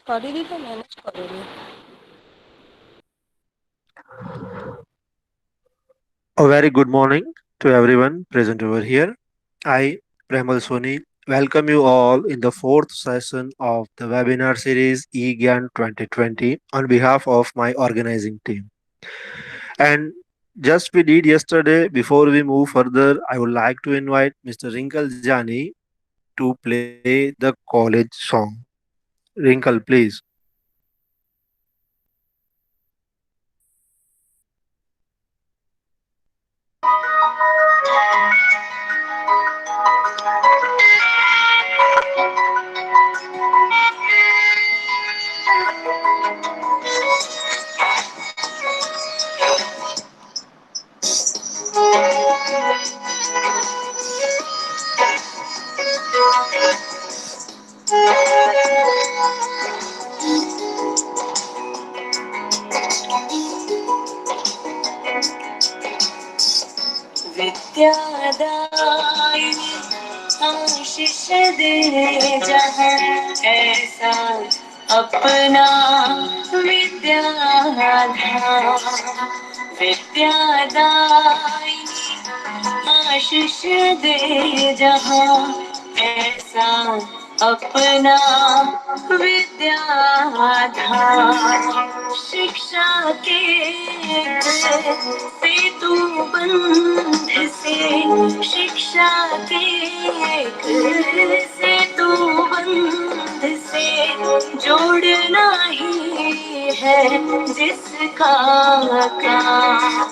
କରିବି ତ ମ୍ୟାନେଜ କରିବି। A very good morning to everyone present over here. I, Premal Soni, welcome you all in the fourth session of the webinar series eGyan 2020 on behalf of my organizing team. And just we did yesterday, before we move further, I would like to invite Mr. Rinkal Jani to play the college song. Rinkal, please. विद्यादायिनी आशीष दे जहाँ ऐसा अपना विद्याधाम। विद्यादायिनी आशीष दे जहाँ ऐसा अपना विद्याधाम। शिक्षा के सेतु बंध से, शिक्षा के सेतु बंध से जोड़ना ही है जिसका काम।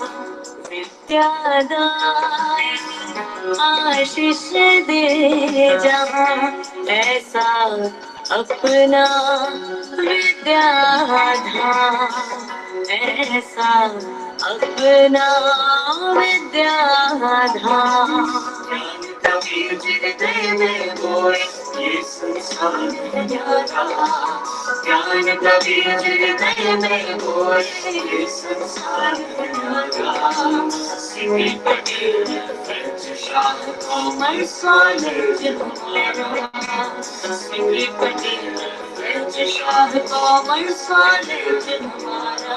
विद्यादायिनी आशीष दे जहाँ ऐसा अपना विद्याधाम। ऐसा अपना विद्याधाम। कबीर जी हृदय में बोए ये संसार न्यारा। ज्ञान कबीर जी हृदय में बोए ये संसार न्यारा। Siddhi Patel French Shah common college हमारा। Siddhi Patel French Shah common college हमारा।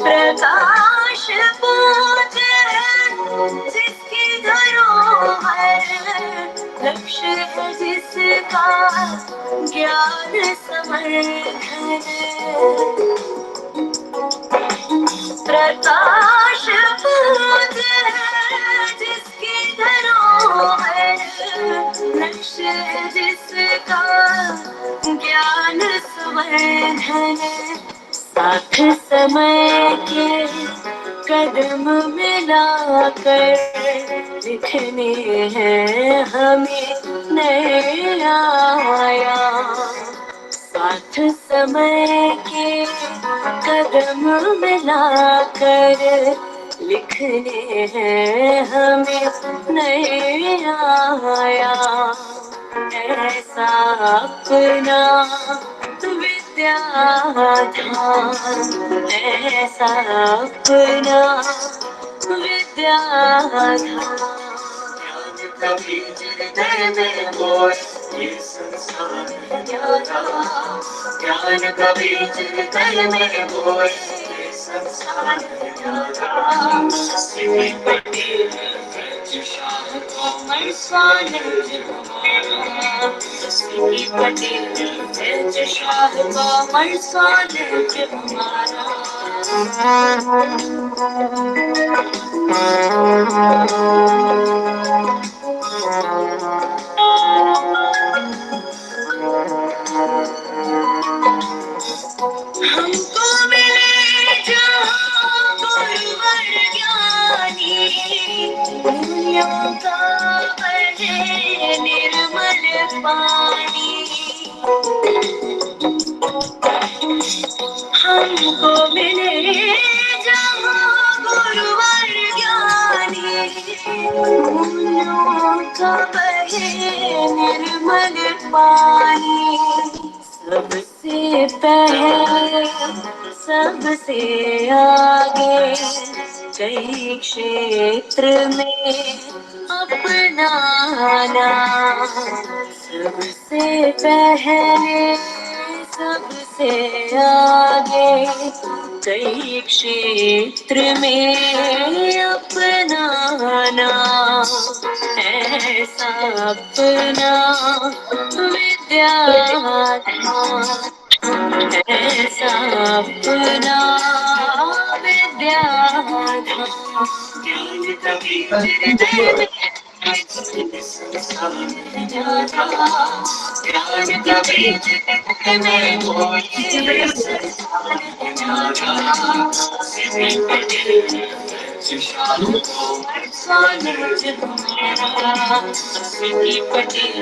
प्रकाश पुंज जिसकी धरोहर, लक्ष्य है जिसका ज्ञान समर्धन। प्रकाश पुंज जिसकी धरोहर, लक्ष्य है जिसका ज्ञान संवर्धन। साथ समय के कदम मिलाकर लिखने हैं हमें नए आयाम। साथ समय के कदम मिलाकर लिखने हैं हमें नए आयाम। ऐसा अपना विद्याधाम। ऐसा अपना विद्याधाम। कबीर जी हृदय में बोए ये संसार न्यारा। ज्ञान कबीर जी हृदय में बोए ये संसार न्यारा। Siddhi Patel French Shah common college हमारा। Siddhi Patel French Shah common college हमारा। हमको मिले जहाँ गुरुवर ज्ञानी, दुनिया का बहे निर्मल पानी। हमको मिले जहाँ गुरुवर ज्ञानी, दुनिया का निर्मल पानी सबसे पहले सबसे आगे कई क्षेत्र में अपना नाम सबसे पहले सबसे आगे कई क्षेत्र में अपना नाम ऐसा अपना विद्याधाम ऐसा अपना विद्याधाम ज्ञान कभी हृदय में ज्ञान कभी हृदय में पटेल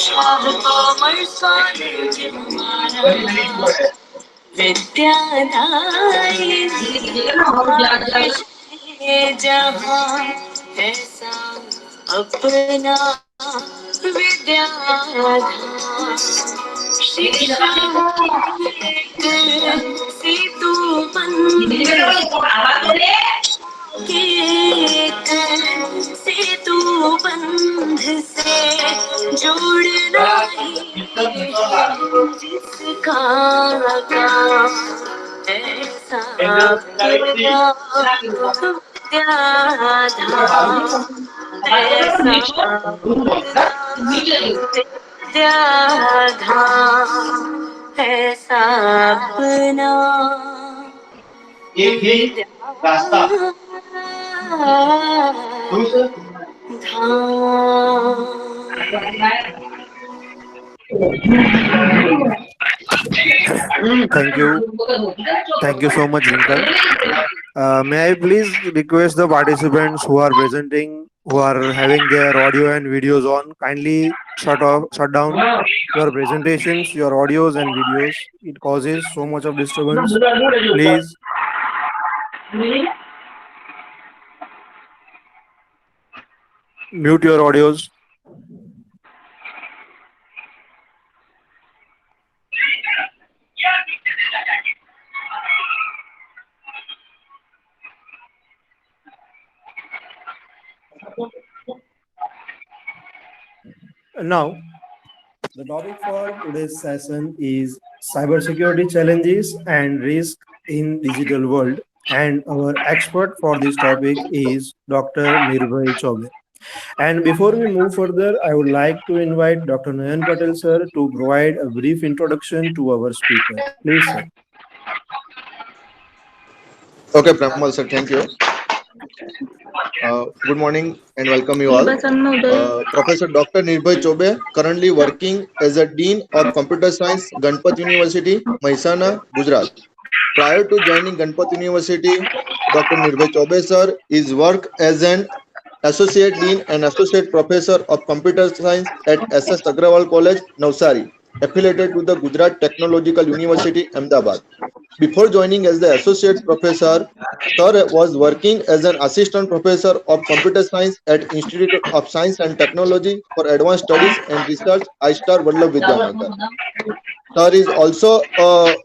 शाह कोमल कॉलेज हमारा विद्यादायी जहाँ ऐसा अपना विद्याधाम शिक्षा से तू सेतु बंध से जोड़ना ही जिसका काम ऐसा अपना विद्याधाम ऐसा अपना विद्याधाम ऐसा अपना Thank you. Thank you so much, Rinkle. May I please request the participants who are presenting, who are having their audio and videos on, kindly shut down your presentations, your audios and videos. It causes so much of disturbance. Please mute your audios. Now, the topic for today's session is cybersecurity challenges and risk in digital world. And our expert for this topic is Dr. Nirbhay Chaubey. And before we move further, I would like to invite Dr. Nayan Patel sir to provide a brief introduction to our speaker. Please, sir. Okay, Pramal sir, thank you. Good morning and welcome you all. Professor Dr. Nirbhay Chaubey, currently working as a Dean of Computer Science, Ganpat University, Mehsana, Gujarat. Prior to joining Ganpat University, Dr. Nirbhay Chaubey sir is worked as an Associate Dean and Associate Professor of Computer Science at SS Agrawal College, Navsari, affiliated to the Gujarat Technological University, Ahmedabad. Before joining as the Associate Professor, Sir was working as an Assistant Professor of Computer Science at Institute of Science and Technology for Advanced Studies and Research, I-Star Vallabh Vidyanagar. Sir is also,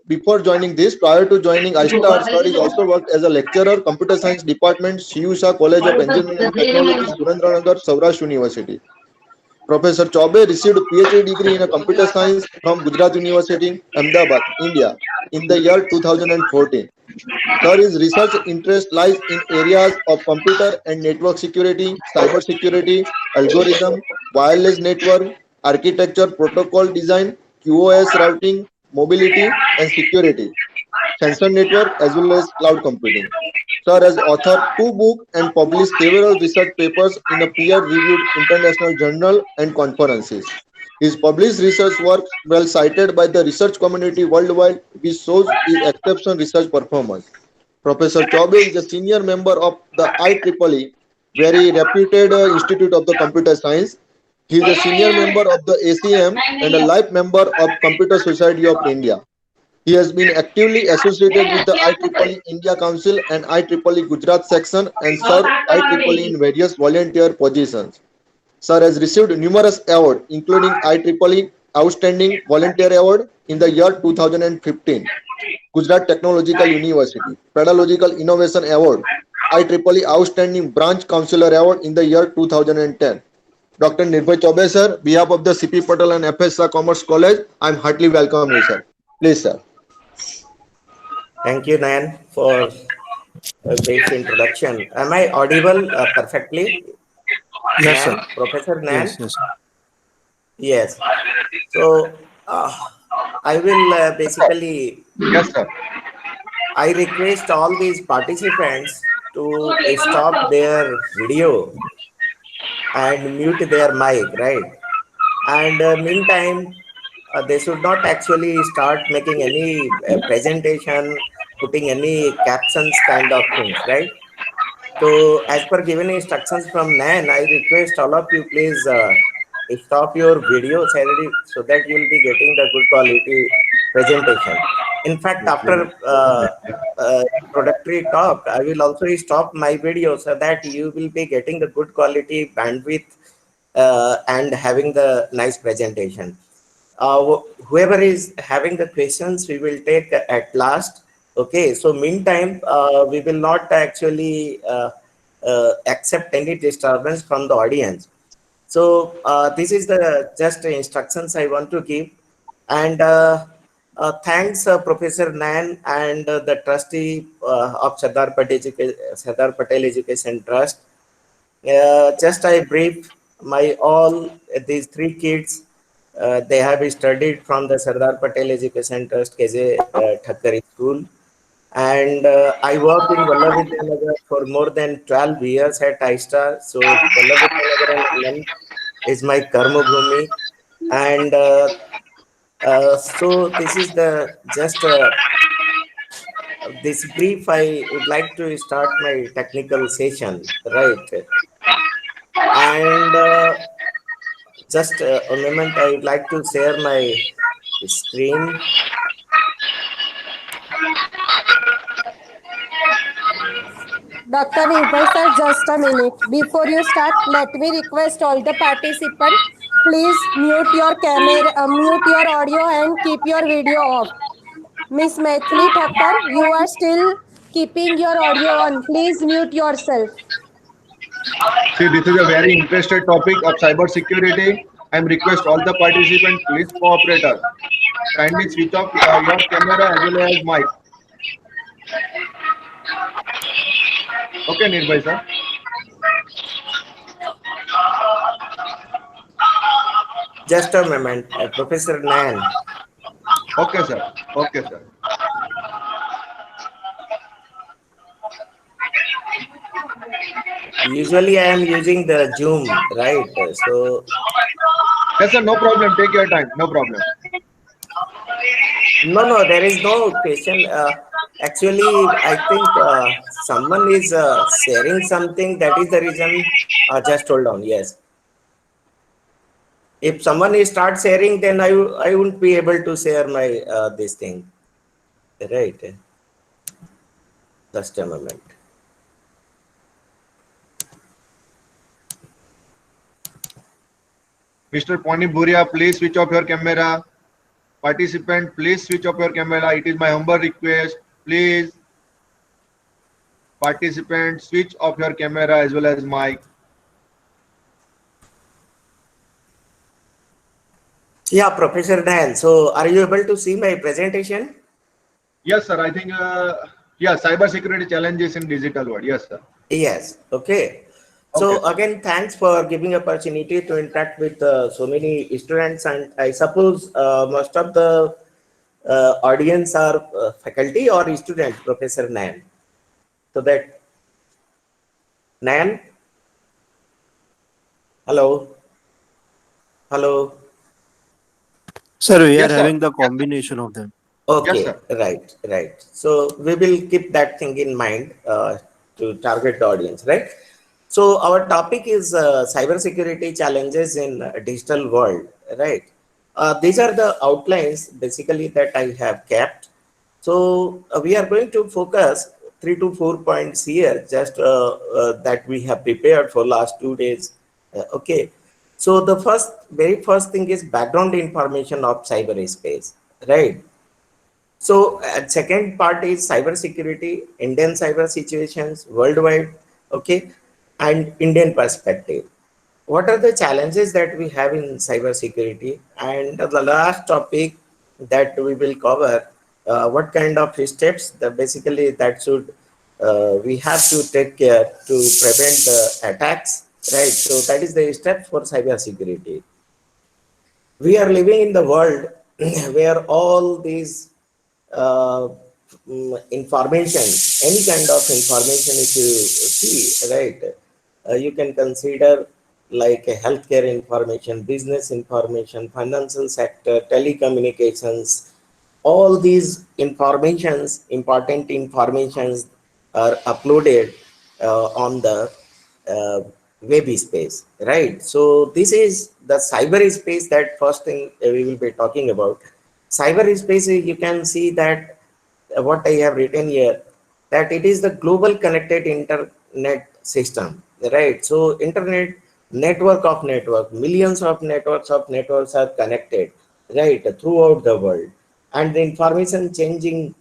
before joining this, prior to joining I-Star, Sir is also worked as a lecturer, Computer Science Department, CU Shah College of Engineering and Technology, Surendranagar, Saurashtra University. Professor Chaubey received PhD degree in Computer Science from Gujarat University, Ahmedabad, India, in the year 2014. Sir, his research interest lies in areas of computer and network security, cyber security, algorithm, wireless network, architecture, protocol design, QoS routing, mobility, and security, sensor network, as well as cloud computing. Sir has authored 2 books and published several research papers in a peer-reviewed international journal and conferences. His published research works well cited by the research community worldwide, which shows his exceptional research performance. Professor Chaubey is a senior member of the IEEE, very reputed institute of the computer science. He is a senior member of the ACM and a life member of Computer Society of India. He has been actively associated with the IEEE India Council and IEEE Gujarat section and served IEEE in various volunteer positions. Sir has received numerous awards, including IEEE Outstanding Volunteer Award in the year 2015, Gujarat Technological University, Pedagogical Innovation Award, IEEE Outstanding Branch Counselor Award in the year 2010. Dr. Nirbhay Chaube, sir, behalf of the CP Patel and FSA Commerce College, I am heartily welcome you, sir. Please, sir. Thank you, Nayan, for a brief introduction. Am I audible perfectly, Yes, sir. Nan, Professor Yes, Nan? yes. Yes. So I will basically, Yes, sir. I request all these participants to stop their video and mute their mic, right? And meantime, they should not actually start making any presentation, putting any captions kind of things, right? So as per given instructions from Nan, I request all of you please stop your videos so that you will be getting the good quality presentation. In fact, after introductory talk, I will also stop my video so that you will be getting the good quality bandwidth and having the nice presentation. Whoever is having the questions, we will take at last. Okay, so meantime, we will not actually accept any disturbance from the audience. So this is the just instructions I want to give. And thanks, Professor Nan and the trustee of Sardar Patel Education Trust. Just I brief my all these three kids. They have studied from the Sardar Patel Education Trust KJ Thakkari School. And I worked in Vallabhvidyanagar for more than 12 years at iStar. So Vallabhvidyanagar and Anand is my Karma Bhumi. And so this is the just this brief. I would like to start my technical session, right? And just a moment, I would like to share my screen. Dr. Nirbhay sir, just a minute. Before you start, let me request all the participants, please mute your camera, mute your audio and keep your video off. Miss Maithili Thakkar, you are still keeping your audio on. Please mute yourself. See, this is a very interesting topic of cyber security. I request all the participants, please cooperate us. Kindly switch off your camera as well as mic. Okay, Nirbhay, sir. Just a moment, Professor Nan. Okay, sir. Okay, sir. Usually I am using the Zoom, right? So Yes, sir. No problem. Take your time. No problem. no, there is no question. Actually, I think someone is sharing something. That is the reason. Just hold on. Yes. If someone is start sharing, then I won't be able to share my this thing. Right. Just a moment. Mr. Pony Buria, please switch off your camera. Participant, please switch off your camera. It is my humble request. Please. Participant, switch off your camera as well as mic. Yeah, Professor Nan. So, are you able to see my presentation? Yes, sir. I think, yeah, cyber security challenges in digital world. Yes, sir. Yes. Okay. So Okay, again, thanks for giving opportunity to interact with so many students, and I suppose most of the audience are faculty or students, Professor Nan. So that Nan, hello, hello. Sir, we Yes, are sir. having the combination of them. Okay, Yes, right. So we will keep that thing in mind to target the audience, right? So our topic is cybersecurity challenges in digital world, right? These are the outlines basically that I have kept. So we are going to focus 3 to 4 points here, just that we have prepared for last 2 days. Okay. So the very first thing is background information of cyberspace, right? So second part is cyber security, Indian cyber situations worldwide, okay, and Indian perspective. What are the challenges that we have in cyber security? And the last topic that we will cover, what kind of steps that basically that should we have to take care to prevent attacks, right? So that is the steps for cyber security. We are living in the world where all these uh, information, any kind of information, if you see, right, you can consider like a healthcare information, business information, financial sector, telecommunications, all these informations, important informations are uploaded on the uh, web space, right? So this is the cyber space, that first thing we will be talking about. Cyber space, you can see that what I have written here, that it is the global connected internet system, right? So internet, network of network, millions of networks are connected, right, throughout the world, and the information changing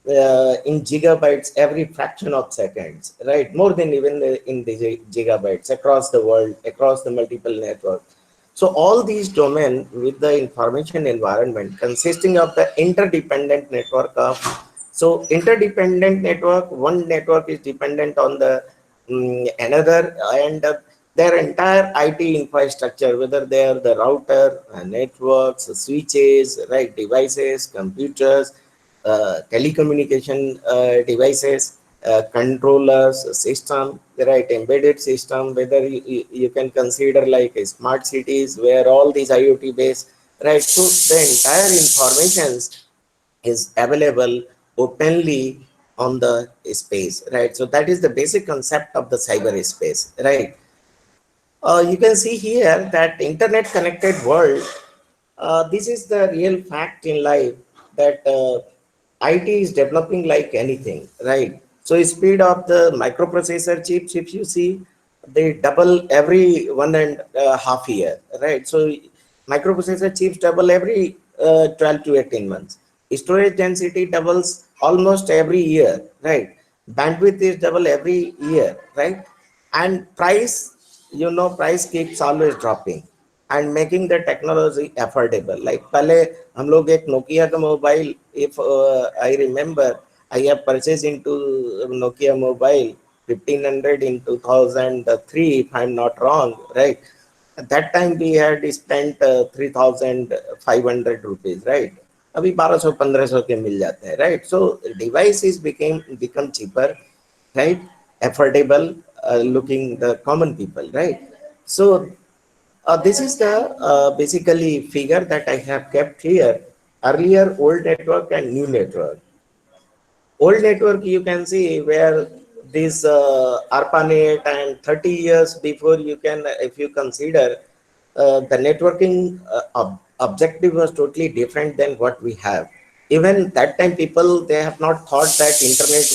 in gigabytes every fraction of seconds, right? More than even in the gigabytes across the world, across the multiple networks. So all these domain with the information environment consisting of the interdependent network of, so interdependent network, one network is dependent on the another, and their entire IT infrastructure, whether they are the router, networks, switches, right, devices, computers, telecommunication devices, controllers, system, right, embedded system, whether you can consider like smart cities where all these IoT based, right? So the entire information is available openly on the space, right? So that is the basic concept of the cyberspace, right? You can see here that internet connected world, this is the real fact in life, that IT is developing like anything, right? So speed of the microprocessor chips, if you see, they double every 1.5 year, right? So microprocessor chips double every 12 to 18 months. Storage density doubles almost every year, right? Bandwidth is double every year, right? And price, price keeps always dropping and making the technology affordable. Like पहले हम लोग एक Nokia का mobile, if I remember, I have purchased into Nokia mobile 1500 in 2003, if I'm not wrong, right? At that time we had spent 3,500 rupees, right? अभी 1200-1500 के मिल जाते हैं, right? So devices become cheaper, right? Affordable, looking the common people, right? So this is the basically figure that I have kept here. Earlier old network and new network. Old network, you can see where this ARPANET, and 30 years before, you can, if you consider, the networking objective was totally different than what we have. Even that time, people, they have not thought that internet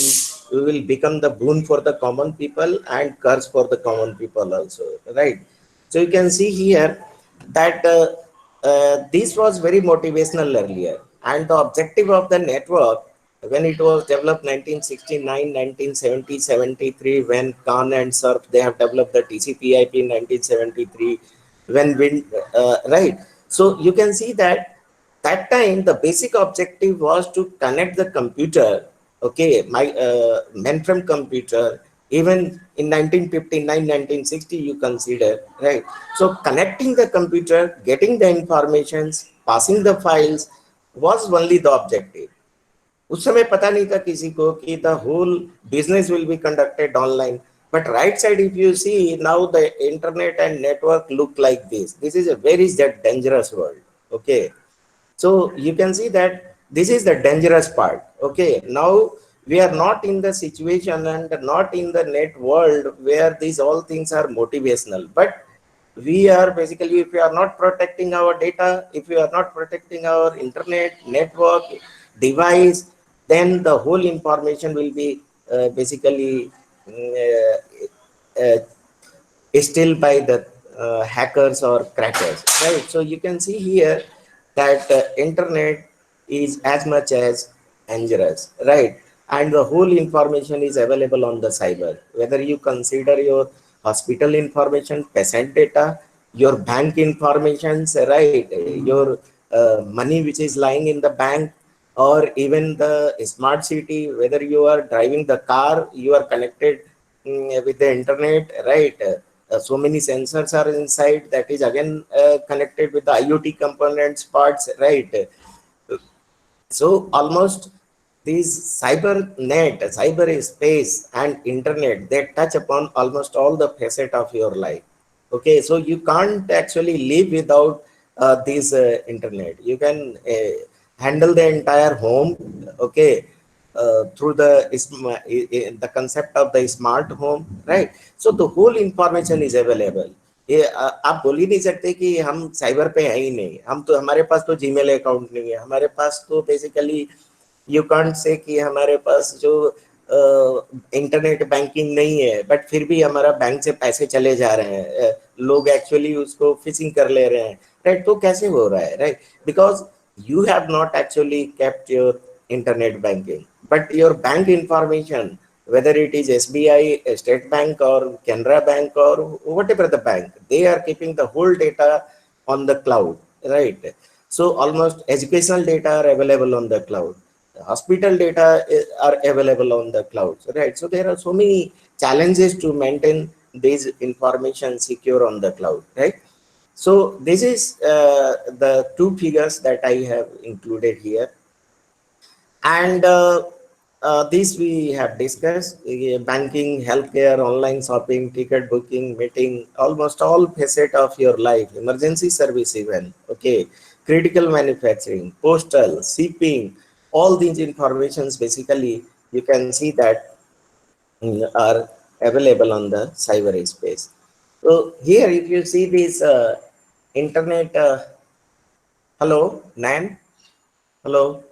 will become the boon for the common people and curse for the common people also, right? So you can see here that this was very motivational earlier, and the objective of the network when it was developed 1969, 1970, 73, when Khan and Cerf, they have developed the TCP/IP in 1973, when Wind, right? So you can see that that time the basic objective was to connect the computer, okay, my mainframe computer, even in 1959, 1960, you consider, right? So connecting the computer, getting the informations, passing the files was only the objective. उस समय पता नहीं था किसी को कि the whole business will be conducted online. But right side, if you see, now the internet and network look like this. This is a very dangerous world. Okay. So you can see that this is the dangerous part. Okay. Now we are not in the situation and not in the net world where these all things are motivational. But we are basically, if we are not protecting our data, if we are not protecting our internet, network, device, then the whole information will be basically still by the hackers or crackers, right? So you can see here that internet is as much as dangerous, right? And the whole information is available on the cyber, whether you consider your hospital information, patient data, your bank informations, right? Your money which is lying in the bank, or even the smart city, whether you are driving the car, you are connected with the internet, right? So many sensors are inside, that is again connected with the IoT components parts, right? So almost these cyber net, cyber space and internet, they touch upon almost all the facet of your life. Okay, so you can't actually live without this internet. You can handle the entire home, okay, through the concept of the smart home, right? So the whole information is available. ये आप बोल ही नहीं सकते कि हम cyber पे है ही नहीं, हम तो, हमारे पास तो जीमेल अकाउंट नहीं है, हमारे पास तो बेसिकली यू कांट से कि हमारे पास जो इंटरनेट बैंकिंग नहीं है, बट फिर भी हमारा बैंक से पैसे चले जा रहे हैं, लोग एक्चुअली उसको फिशिंग कर ले रहे हैं, राइट? तो कैसे हो रहा है, right? Because you have not actually kept your internet banking, but your bank information, whether it is SBI, State Bank or Canara Bank or whatever the bank, they are keeping the whole data on the cloud, right? So almost educational data are available on the cloud, hospital data are available on the cloud, right? So there are so many challenges to maintain this information secure on the cloud, right? So this is the two figures that I have included here, and this we have discussed: banking, healthcare, online shopping, ticket booking, meeting, almost all facet of your life, emergency service even, okay, critical manufacturing, postal, shipping, all these informations basically you can see that are available on the cyberspace. So here, if you see this internet, hello, Nan, hello,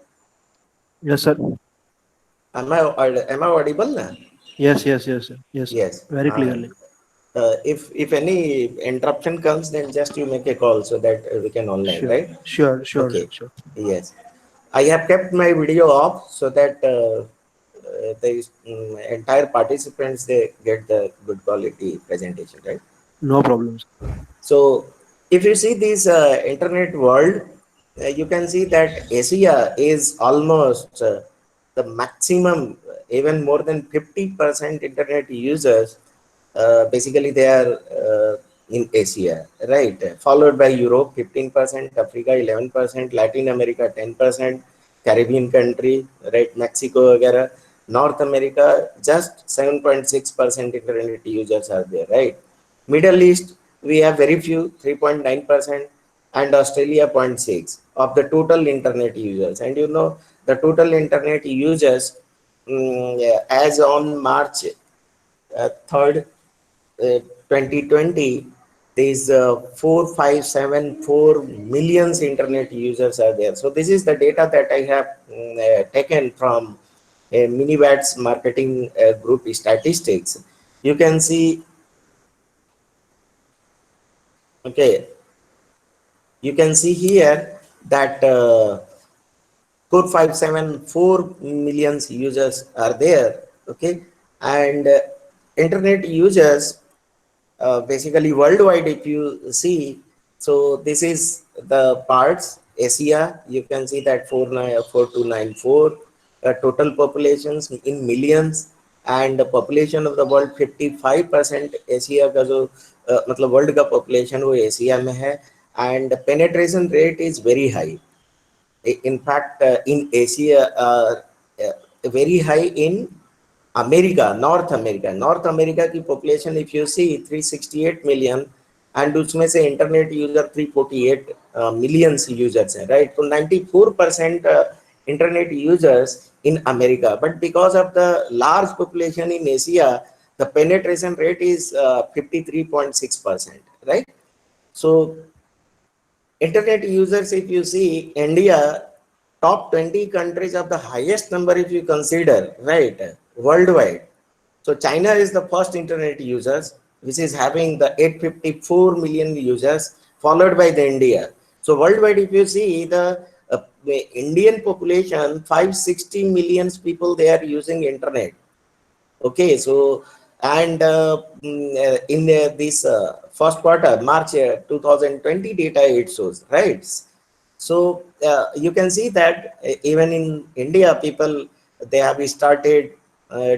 Yes, sir. am I audible now? Yes, yes, yes, sir. Yes, sir. Yes. Very clearly. If any interruption comes, then just you make a call so that we can online, Sure, right? sure, sure, Okay. sure. Yes, I have kept my video off so that the entire participants, they get the good quality presentation, right? No problems. So if you see this internet world, you can see that Asia is almost the maximum, even more than 50% internet users. Basically, they are in Asia, right? Followed by Europe 15%, Africa 11%, Latin America 10%, Caribbean country, right? Mexico, etc. North America just 7.6% internet users are there, right? Middle East, we have very few, 3.9%, and Australia 0.6 of the total internet users. And you know, the total internet users as on March 3rd, 2020, these 4,574 millions internet users are there. So this is the data that I have taken from Minivats marketing group statistics. You can see, okay, you can see here that 4,574 millions users are there, okay, and internet users basically worldwide, if you see, so this is the parts. Asia, you can see that 4294, total populations in millions, and the population of the world 55% Asia का जो मतलब world का population वो Asia में है, and penetration rate is very high. In fact, in Asia, very high in America, North America की population, if you see, 368 million, and उसमें से internet user 348 millions users हैं, right? So 94% internet users in America, but because of the large population in Asia, the penetration rate is 53.6%, right? So internet users, if you see, India, top 20 countries of the highest number, if you consider, right, worldwide. So China is the first internet users, which is having the 854 million users, followed by the India. So worldwide, if you see the Indian population, 560 million people, they are using internet. Okay, so and in this first quarter, March 2020 data it shows, right? So you can see that even in India, people, they have started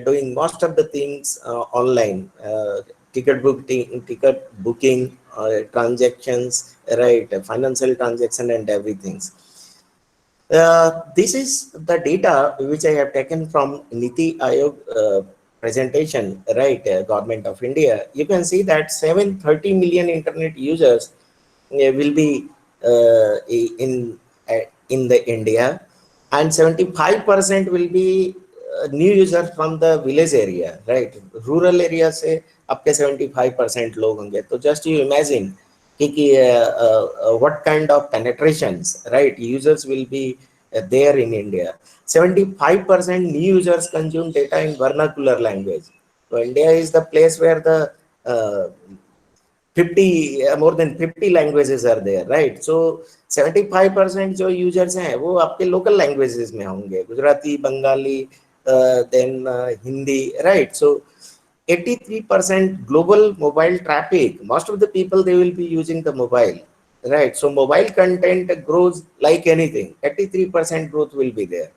doing most of the things online, ticket booking, transactions, right, financial transaction and everything. This is the data which I have taken from Niti Aayog presentation, right, Government of India. You can see that 730 million internet users will be in the India, and 75% will be new users from the village area, right? Rural area से आपके 75% लोग होंगे. तो just you imagine what kind of penetrations, right, users will be there in India. 75% new users consume data in vernacular language. So India is the place where the 50 more than 50 languages are there, right? So 75% जो users हैं वो आपके local languages में होंगे, Gujarati, Bengali, then Hindi, right? So 83% global mobile traffic, most of the people, they will be using the mobile, right? So mobile content grows like anything. 83% growth will be there.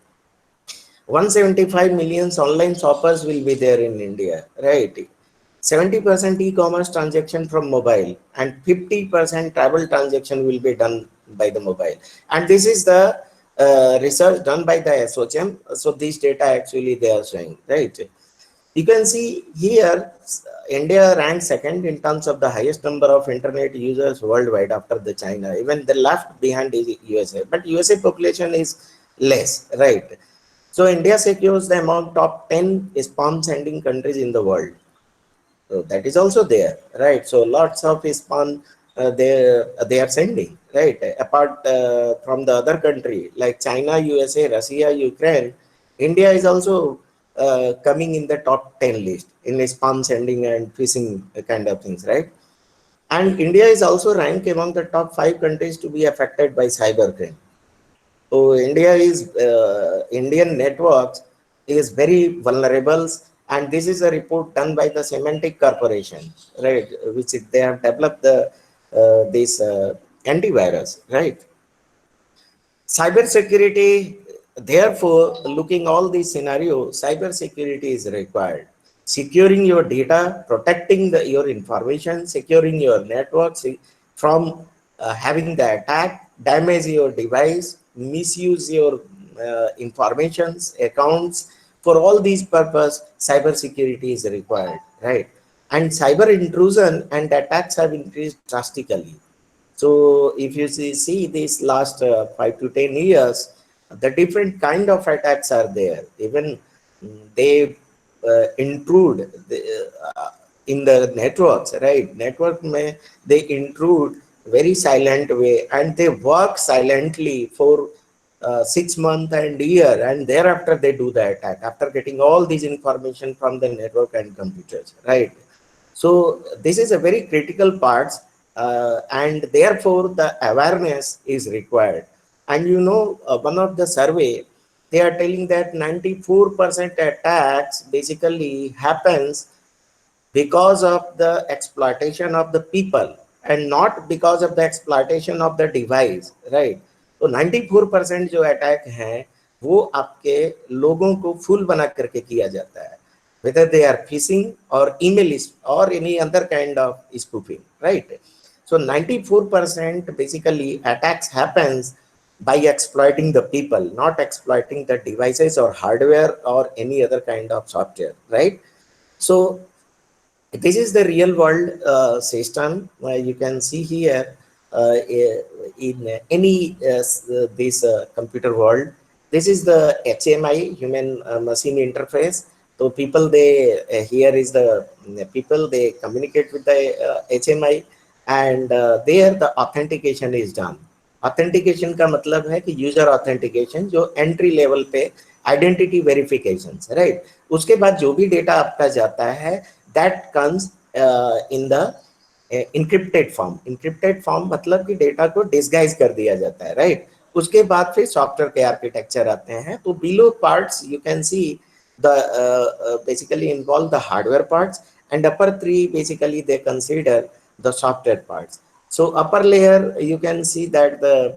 175 million online shoppers will be there in India, right? 70% e-commerce transaction from mobile, and 50% travel transaction will be done by the mobile. And this is the research done by the SOCHM. So these data actually they are showing, right? You can see here, India ranks second in terms of the highest number of internet users worldwide after the China. Even the left behind is USA, but USA population is less, right? So India secures the among top 10 spam sending countries in the world. So that is also there, right? So lots of spam they are sending, right? Apart from the other country like China, USA, Russia, Ukraine, India is also coming in the top 10 list in spam sending and phishing kind of things, right? And India is also ranked among the top 5 countries to be affected by cybercrime. So India is Indian networks is very vulnerable, and this is a report done by the Symantec Corporation, right? Which they have developed the this antivirus, right? Cyber security, therefore, looking all these scenarios, cyber security is required. Securing your data, protecting your information, securing your networks from having the attack, damage your device, misuse your informations, accounts. For all these purpose, cyber security is required, right? And cyber intrusion and attacks have increased drastically. So if you see these last 5 to 10 years, the different kind of attacks are there. Even they intrude in the networks, right? Network may they intrude very silent way, and they work silently for 6 months and year, and thereafter they do the attack after getting all these information from the network and computers, right? So this is a very critical part, and therefore the awareness is required. And you know, one of the survey, they are telling that 94% attacks basically happens because of the exploitation of the people and not because of the exploitation of the device, right? तो 94% जो attack हैं वो आपके लोगों को फूल बना करके किया जाता है, whether they are phishing or email or any other kind of spoofing, right? So 94% basically attacks happens by exploiting the people, not exploiting the devices or hardware or any other kind of software, right? So this is the real world system. You can see here in any this computer world. This is the HMI, human machine interface. So people, they here is the people, they communicate with the HMI, and there the authentication is done. Authentication का मतलब है कि user authentication जो entry level पे identity verifications, right? उसके बाद जो भी data आपका जाता है, that comes in the encrypted form. Encrypted form मतलब कि डेटा को डिस्गाइज कर दिया जाता है, राइट? उसके बाद फिर सॉफ्टवेयर के आर्किटेक्चर आते हैं. तो below parts you can see the basically involve the hardware parts, and upper three basically they consider the software parts. So upper layer you can see that the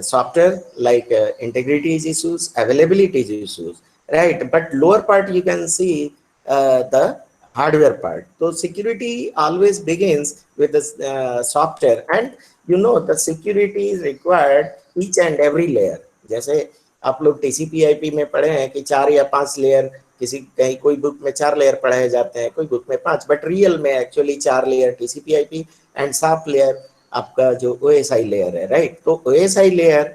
software like integrity issues, availability issues, right? But lower part you can see the hardware part. So security always begins with the software, and you know the security is required each and every layer. जैसे आप लोग TCP/IP में पढ़े हैं कि 4 या 5 layer, किसी कहीं कोई बुक में 4 लेयर पढ़ाए जाते हैं, कोई बुक में 5, बट रियल में एक्चुअली 4 लेयर TCP/IP एंड साफ लेयर आपका जो OSI लेयर है, राइट? तो OSI लेयर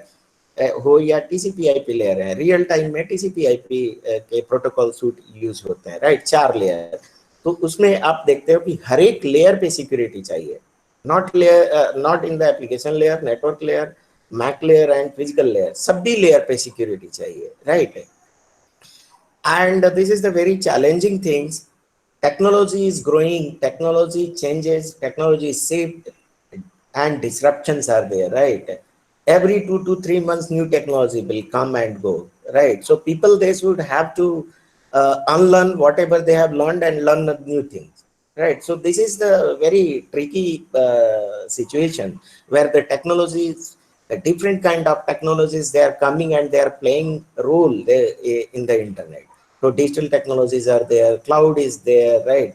हो या TCP/IP लेयर है, रियल टाइम में TCP/IP के प्रोटोकॉल सूट यूज होते हैं, राइट? 4 लेयर. तो उसमें आप देखते हो कि हर एक लेयर पे सिक्योरिटी चाहिए, not in the application layer, network layer, mac layer and physical layer, सभी लेयर पे सिक्योरिटी चाहिए, right? And this is the very challenging things. Technology is growing, technology changes, technology is shaped, and disruptions are there, right? Every 2 to 3 months new technology will come and go, right? So people, they should have to unlearn whatever they have learned and learn new things, right? So this is the very tricky situation where the technologies, the different kind of technologies, they are coming and they are playing a role in the internet. So digital technologies are there, cloud is there, right?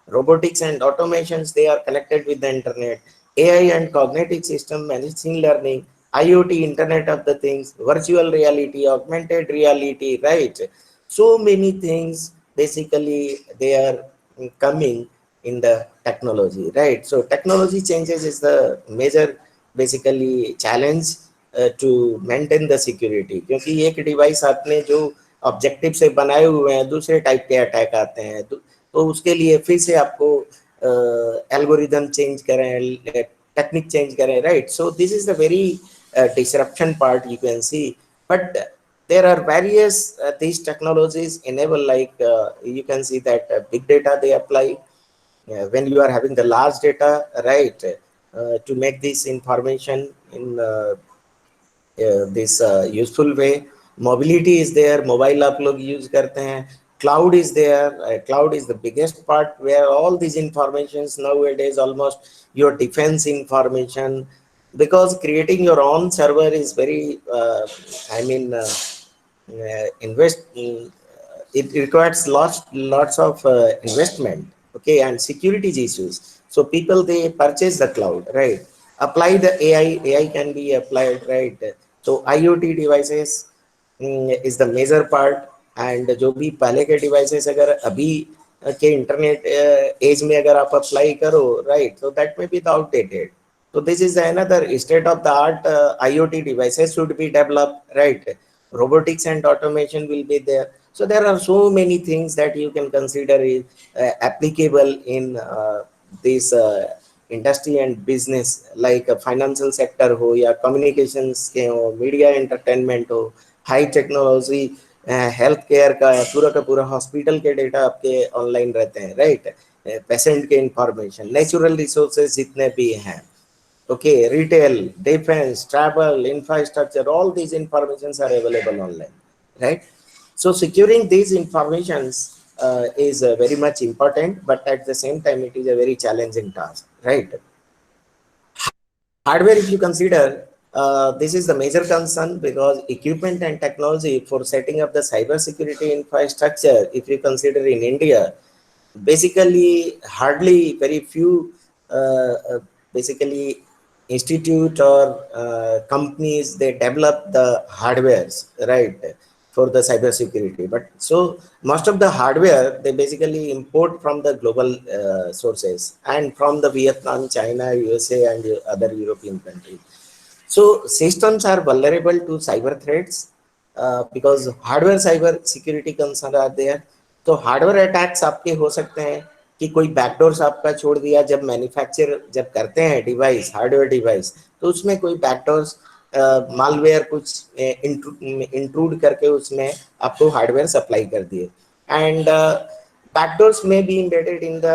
Robotics and automations, they are connected with the internet. AI and cognitive system, machine learning, IoT, Internet of the Things, virtual reality, augmented reality, right? So many things basically they are coming in the technology, right? So technology changes is the major basically challenge to maintain the security, क्योंकि एक device आपने जो objective से बनाए हुए हैं, दूसरे type के अटैक आते हैं, तो उसके लिए फिर से आपको एल्गोरिदम चेंज करें, टेक्निक चेंज करें, right? So this is the very disruption part you can see. But there are various these technologies enable, like you can see that big data they apply when you are having the large data, right? To make this information in this useful way. Mobility is there, mobile आप लोग use करते हैं. Cloud is there. Cloud is the biggest part where all these informations nowadays, almost your defense information, because creating your own server is very it requires lots of investment, okay, and security issues. So people, they purchase the cloud, right? Apply the AI can be applied, right? So IoT devices is the major part. And जो भी पहले के devices अगर अभी के internet age में अगर आप apply करो, right, so that may be outdated. So this is another state of the art. IoT devices should be developed, right? Robotics and automation will be there. So there are so many things that you can consider is applicable in this industry and business, like financial sector हो या communications के हो, media entertainment हो, high technology, health care का पूरा hospital के data आपके online रहते हैं, राइट? पेशेंट के इंफॉर्मेशन, नेचुरल रिसोर्सेज जितने भी हैं, okay, retail, defense, travel, infrastructure, all these informations are available online, right? So securing these informations is very much important, but at the same time it is a very challenging task, right? Hardware, if you consider, this is the major concern, because equipment and technology for setting up the cyber security infrastructure, if you consider in India, basically hardly very few basically institute or companies, they develop the hardwares, right, for the cyber security. But so most of the hardware, they basically import from the global sources and from the Vietnam, China, USA and other European countries. So systems are vulnerable to cyber threats because hardware cyber security concerns are there. तो hardware attacks आपके हो सकते हैं कि कोई backdoors आपका छोड़ दिया, जब मैन्युफैक्चर जब करते हैं डिवाइस, हार्डवेयर डिवाइस, तो उसमें कोई बैकडोर्स मालवेयर कुछ इंट्रूड करके उसमें आपको हार्डवेयर सप्लाई कर दिए. And backdoors may be embedded in the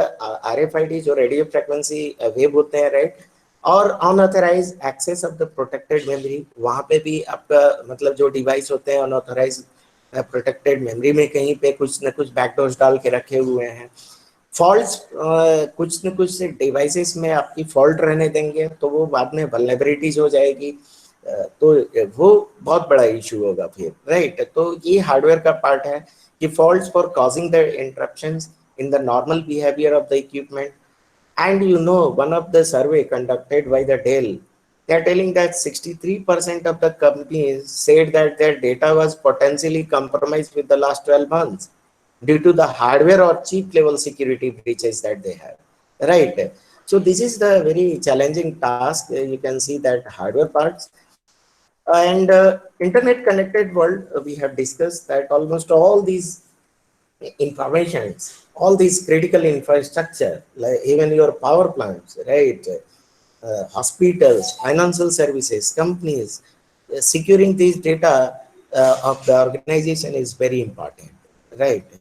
RFID जो radio frequency wave होते हैं, right? और unauthorized access of the protected memory, वहाँ पे भी आपका मतलब जो डिवाइस होते हैं unauthorized protected memory में कहीं पे कुछ न कुछ backdoors डाल के रखे हुए हैं. फॉल्ट्स कुछ न कुछ से डिवाइसेस में आपकी फॉल्ट रहने देंगे तो वो बाद में वल्नरेबिलिटीज हो जाएगी, तो वो बहुत बड़ा इशू होगा फिर, राइट? तो ये हार्डवेयर का पार्ट है कि faults for causing the interruptions in the normal behaviour of the equipment. And you know, one of the survey conducted by the Dell, they are telling that 63% of the companies said that their data was potentially compromised with the last 12 months due to the hardware or chip level security breaches that they have, right? So this is the very challenging task. You can see that hardware parts and internet connected world, we have discussed that almost all these informations, all these critical infrastructure, like even your power plants, right? Hospitals, financial services, companies, securing these data of the organization is very important, right?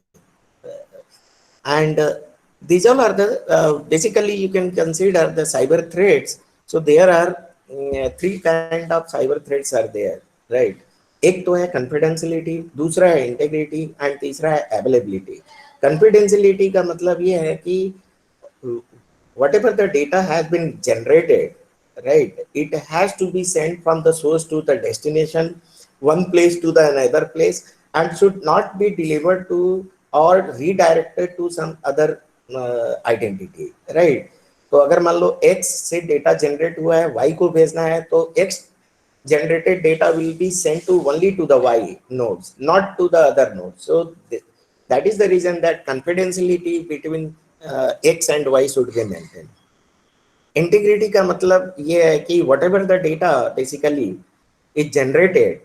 And these all are the basically you can consider the cyber threats. So there are three kind of cyber threats are there, right? एक तो है confidentiality, दूसरा है integrity and तीसरा है availability. Confidentiality का मतलब ये है कि whatever the data has been generated, right, it has to be sent from the source to the destination, one place to the another place, and should not be delivered to or redirected to some other identity, right? तो अगर मान लो X से data generate हुआ है Y को भेजना है तो X generated data will be sent to only to the Y nodes, not to the other nodes. So that is the reason that confidentiality between X and Y should be maintained. Integrity का मतलब ये है कि whatever the data basically is generated,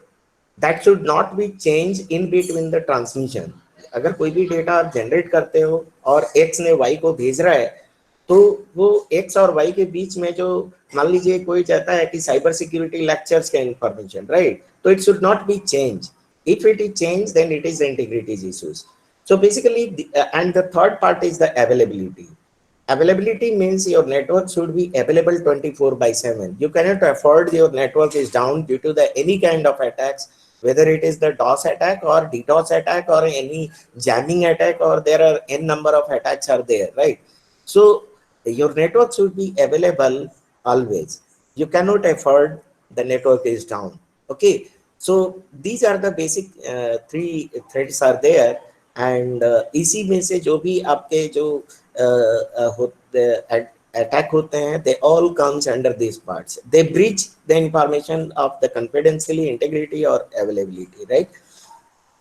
that should not be changed in between the transmission. अगर कोई भी data आप generate करते हो और X ने Y को भेज रहा है तो वो X और Y के बीच में जो मान लीजिए कोई चाहता है कि साइबर सिक्योरिटी लेक्चर्स का इंफॉर्मेशन, राइट, तो it should not be change. If it is changed, then it is the integrity issues. So basically, and the third part is the availability. Availability means your network should be available 24/7. You cannot afford your network is down due to the any kind of attacks, whether it is the DOS attack or DDoS attack or any jamming attack, or there are n number of attacks are there, right? So your network should be available always. You cannot afford the network is down. Okay, so these are the basic three threats are there, and इसी में से जो भी आपके जो attack होते हैं, they all comes under these parts. They breach the information of the confidentiality, integrity or availability, right?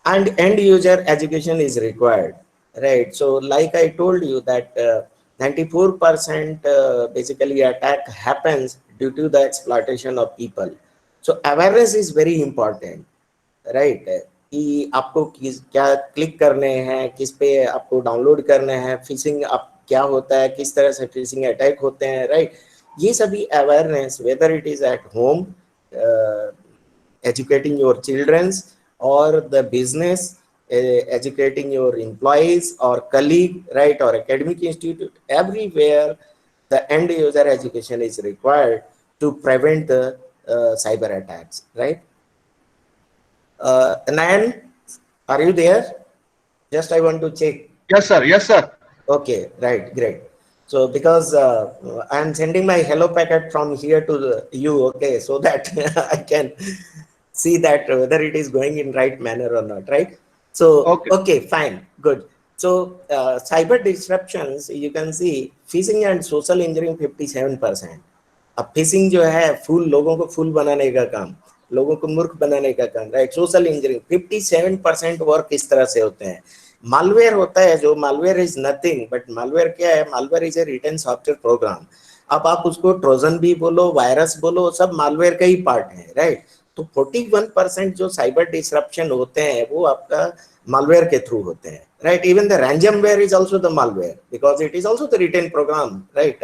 And end user education is required, right? So like I told you that 94% basically attack happens due to the exploitation of people. So awareness is very important, right? कि आपको क्या click करने हैं, किस पे आपको download करने हैं, फिशिंग आप क्या होता है, किस तरह से फिशिंग अटैक होते हैं, राइट? ये सभी awareness, whether it is at home, educating your childrens और the business, educating your employees or colleague, right, or academic institute, everywhere the end user education is required to prevent the cyber attacks, right? Nayan, are you there? Just I want to check. Yes, sir. Yes, sir. Okay, right, great. So because I am sending my hello packet from here to you, okay, so that I can see that whether it is going in right manner or not, right? So okay, fine, good. So cyber disruptions, you can see phishing and social engineering 57%. अब fishing जो है फूल, लोगों को फूल बनाने का काम, लोगों को मूर्ख बनाने का काम, राइट? सोशल इंजीनियरिंग 57% वर्क इस तरह से होते हैं. मालवेयर होता है, जो malware is nothing but malware क्या है? Malware is a written software program. अब आप उसको ट्रोजन भी बोलो, वायरस बोलो, सब मालवेयर का ही पार्ट है, राइट? तो 41% जो साइबर डिसरप्शन होते हैं वो आपका मालवेयर के थ्रू होते हैं, right? Even the ransomware is also the malware because it is also the written program, right?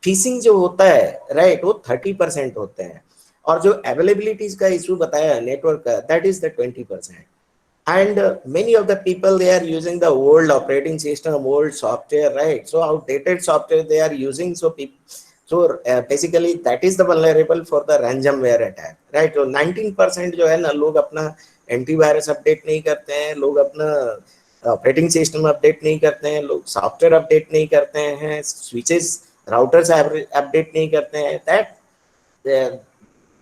Phishing जो होता है, राइट, वो 30% होते हैं. और जो अवेलेबिलिटीज का इशू बताया नेटवर्क का, that is the 20%. And many of the people, they are using the old operating system, old software, right? So outdated software they are using. So people, so basically that is the vulnerable for the ransomware attack, right? So 19% जो है ना, लोग अपना antivirus update नहीं करते हैं, लोग अपना ऑपरेटिंग सिस्टम अपडेट नहीं करते हैं, लोग सॉफ्टवेयर अपडेट नहीं करते हैं, स्विचेस राउटर्स अपडेट नहीं करते हैं.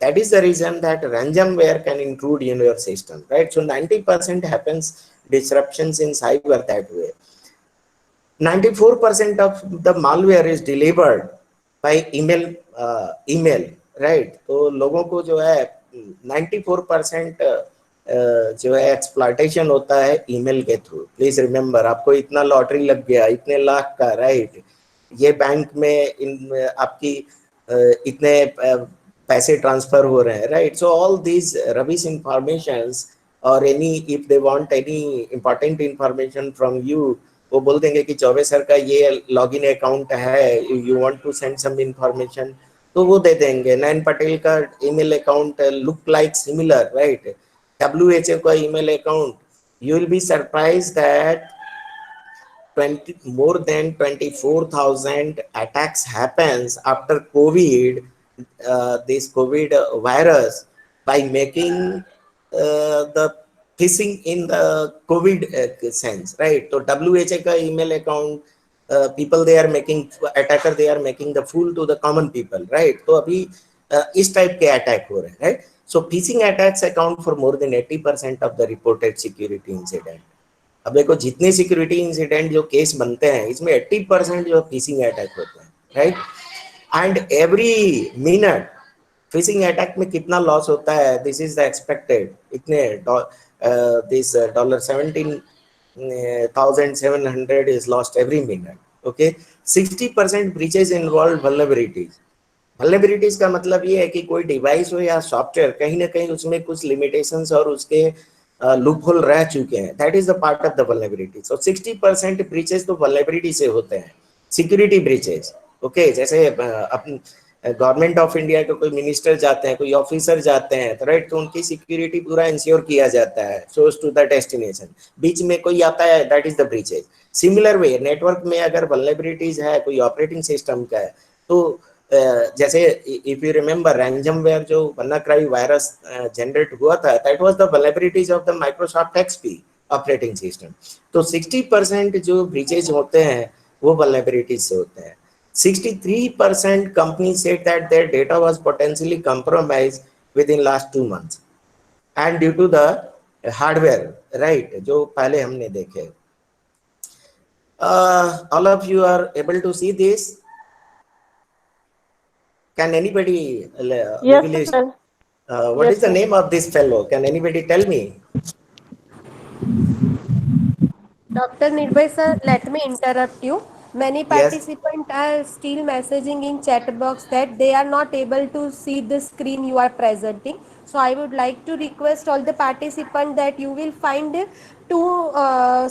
That is the reason that ransomware can intrude in your system, right? So 90% happens disruptions in cyber that way. 94% of the malware is delivered by email, right? तो लोगों को जो है 94% जो है एक्सप्लॉइटेशन होता है ईमेल के थ्रू. प्लीज रिमेंबर, आपको इतना लॉटरी लग गया, इतने लाख का, राइट? ये बैंक में इन आपकी इतने पैसे ट्रांसफर हो रहे हैं, right? So all these rubbish informations और any, if they want any important information from you, वो बोल देंगे कि चौबे सर का ये लॉगिन अकाउंट है, you want to send some information, तो वो दे देंगे. नयन पटेल का email account look like similar, right? WHO का email account, you will be surprised that more than 24,000 attacks happens after COVID, this COVID virus, by making the phishing in the COVID sense, right? So WHO का email account, people they are making, attacker they are making the fool to the common people, right? तो अभी इस type के attack हो रहे हैं, right? So phishing attacks account for more than 80% of the reported security incident. अब देखो जितने सिक्योरिटी इंसिडेंट जो केस बनते हैं, इसमें 80% जो फिशिंग अटैक होते हैं, right? And every minute phishing attack में कितना लॉस होता है, दिस इज द एक्सपेक्टेड. इतने this $17,700 is lost every minute. Okay, 60% breaches involve vulnerabilities. Vulnerabilities का मतलब ये है कि कोई डिवाइस हो या सॉफ्टवेयर, कहीं ना कहीं उसमें कुछ लिमिटेशंस और उसके लूपहोल रह चुके हैं. That is the part of the vulnerability. So 60% breaches तो वल्नरेबिलिटी से होते हैं, सिक्योरिटी ब्रीचेस. ओके, जैसे अपन गवर्नमेंट ऑफ इंडिया के कोई मिनिस्टर जाते हैं, कोई ऑफिसर जाते हैं, तो राइट, तो उनकी सिक्योरिटी पूरा इंश्योर किया जाता है, सोर्स टू द डेस्टिनेशन. बीच में कोई आता है, that is the breaches. Similar way network में अगर वल्नरेबिलिटीज है, कोई ऑपरेटिंग सिस्टम का है, तो जैसे इफ यू रिमेंबर रैंसमवेयर जो WannaCry वायरस जनरेट हुआ था, that was the vulnerabilities of the Microsoft XP operating system. तो 60% जो ब्रीचेज होते हैं वो वल्नरेबिलिटीज से होते हैं. 63% companies said that their data was potentially compromised within last 2 months and due to the hardware, right? जो पहले हमने देखे. All of you are able to see this? Can anybody Yes, sir. What Yes, is the sir. name of this fellow? Can anybody tell me? Dr. Nirbhay sir, let me interrupt you. Many Yes. participants are still messaging in chat box that they are not able to see the screen you are presenting. So I would like to request all the participants that you will find two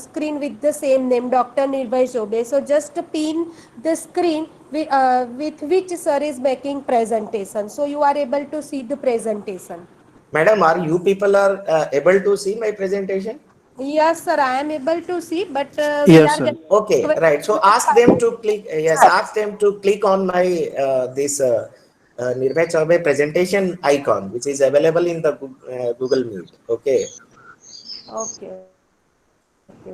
screen with the same name, Dr. Nirbhay Chobe. So just pin the screen with which sir is making presentation. So you are able to see the presentation. Madam, are you people are able to see my presentation? Yes, sir, I am able to see, but we Yes, are sir. getting Okay, right. So ask them to click. Yes, ask them to click on my this Nirbhay Chaubey presentation icon, which is available in the Google Meet. Okay. Okay,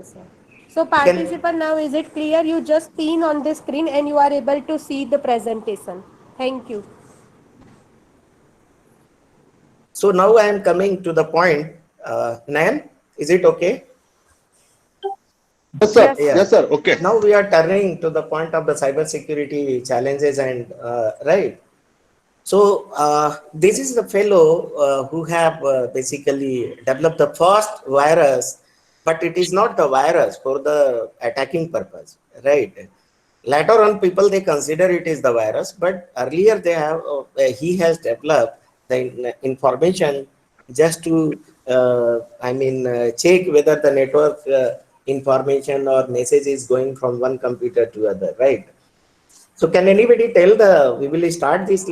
sir. So participant, now is it clear? You just pin on the screen and you are able to see the presentation. Thank you. So now I am coming to the point. Nayan, is it okay? Yes, sir. Yeah. Yes, sir. Okay. Now we are turning to the point of the cybersecurity challenges and right. So this is the fellow who have basically developed the first virus, but it is not the virus for the attacking purpose, right? Later on, people they consider it is the virus, but earlier they have he has developed the information just to check whether the network information or message is going from one computer to other, right? So can anybody tell we will start this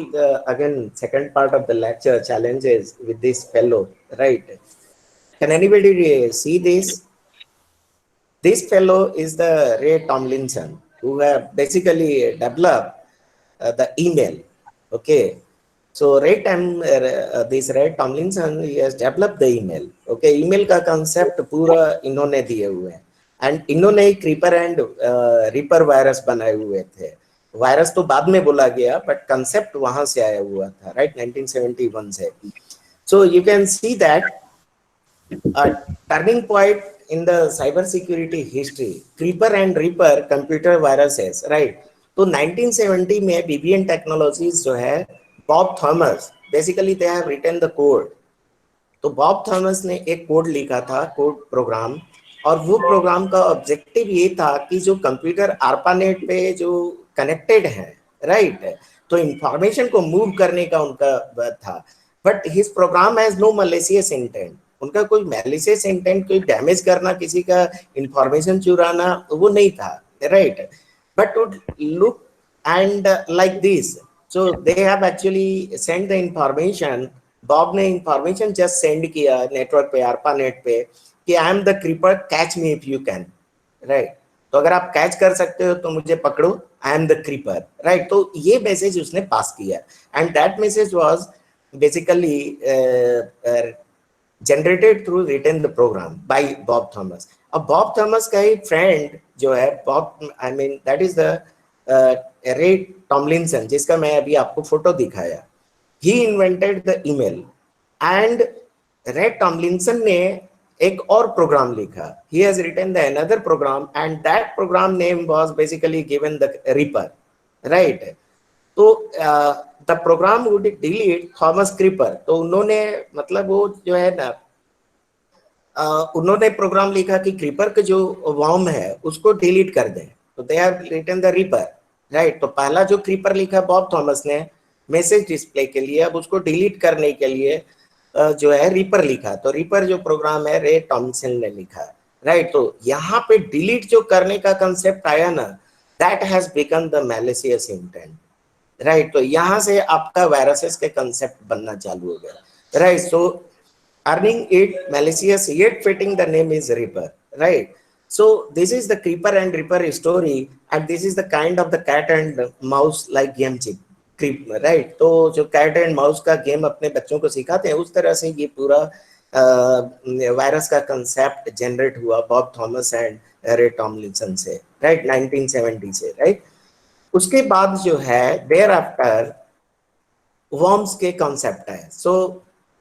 again, second part of the lecture, challenges with this fellow, right? Can anybody see this? This fellow is the Ray Tomlinson, who have basically developed the email. Okay, so this Ray Tomlinson, he has developed the email. Okay, email का concept पूरा इन्होंने दिए हुए हैं, and इन्होंने ही creeper and reaper virus बनाए हुए थे. वायरस तो बाद में बोला गया, but concept वहां से आया हुआ था, right? 1971 से. So you can see that a turning point in the cyber security history, creeper and reaper computer viruses, right? तो 1970 में BBN Technologies जो है, Bob Thomas, basically they have written the code. तो बॉब थॉमस ने एक code लिखा था, code programme, और वो प्रोग्राम का ऑब्जेक्टिव ये था कि जो कंप्यूटर ARPANET पे जो कनेक्टेड है, राइट, तो इंफॉर्मेशन को मूव करने का उनका था. But his program has no malicious intent. उनका कोई मैलिशियस इंटेंट, कोई डैमेज करना, किसी का इंफॉर्मेशन चुराना, वो नहीं था, right. But would look and like this. So they have actually sent the information. Bob ने information just send किया network पे, ARPANET पे, कि I am the creeper, catch me if you can, right? तो अगर आप catch कर सकते हो तो मुझे पकड़ो, I am the creeper, right? तो ये message उसने pass किया, and that message was basically generated through written the program by Bob Thomas. अब बॉब थॉमस का ही फ्रेंड जो है, Bob, I mean that is the Ray Tomlinson, जिसका मैं अभी आपको फोटो दिखाया. He invented the email, and Ray Tomlinson ने एक और प्रोग्राम लिखा. He has written the another program, and that program name was basically given the ripper, right. तो the program would delete Thomas Creeper. तो उन्होंने, मतलब वो जो है ना, उन्होंने प्रोग्राम लिखा कि क्रीपर का जो वॉर्म है उसको डिलीट कर दें. तो they have written the ripper, right. तो पहला जो क्रीपर लिखा बॉब थॉमस ने मैसेज डिस्प्ले के लिए, अब उसको डिलीट करने के लिए जो है रिपर लिखा. तो रिपर जो प्रोग्राम है रे टॉमलिंसन ने लिखा, राइट. तो यहाँ पे डिलीट जो करने का कंसेप्ट आया ना, that has become the malicious intent, right. तो यहाँ से आपका वायरसेस के कंसेप्ट बनना चालू हो गया, right. So earning it malicious yet fitting the name is reaper, right. So this is the creeper and reaper story, and this is the kind of the cat and mouse like game chip creep, right. तो जो cat and mouse का game अपने बच्चों को सिखाते हैं, उस तरह से ये पूरा वायरस का कंसेप्ट जनरेट हुआ Bob Thomas and Ray Tomlinson से, राइट, 1970 से, राइट. उसके बाद जो है देयर आफ्टर वर्म्स के कंसेप्ट है. सो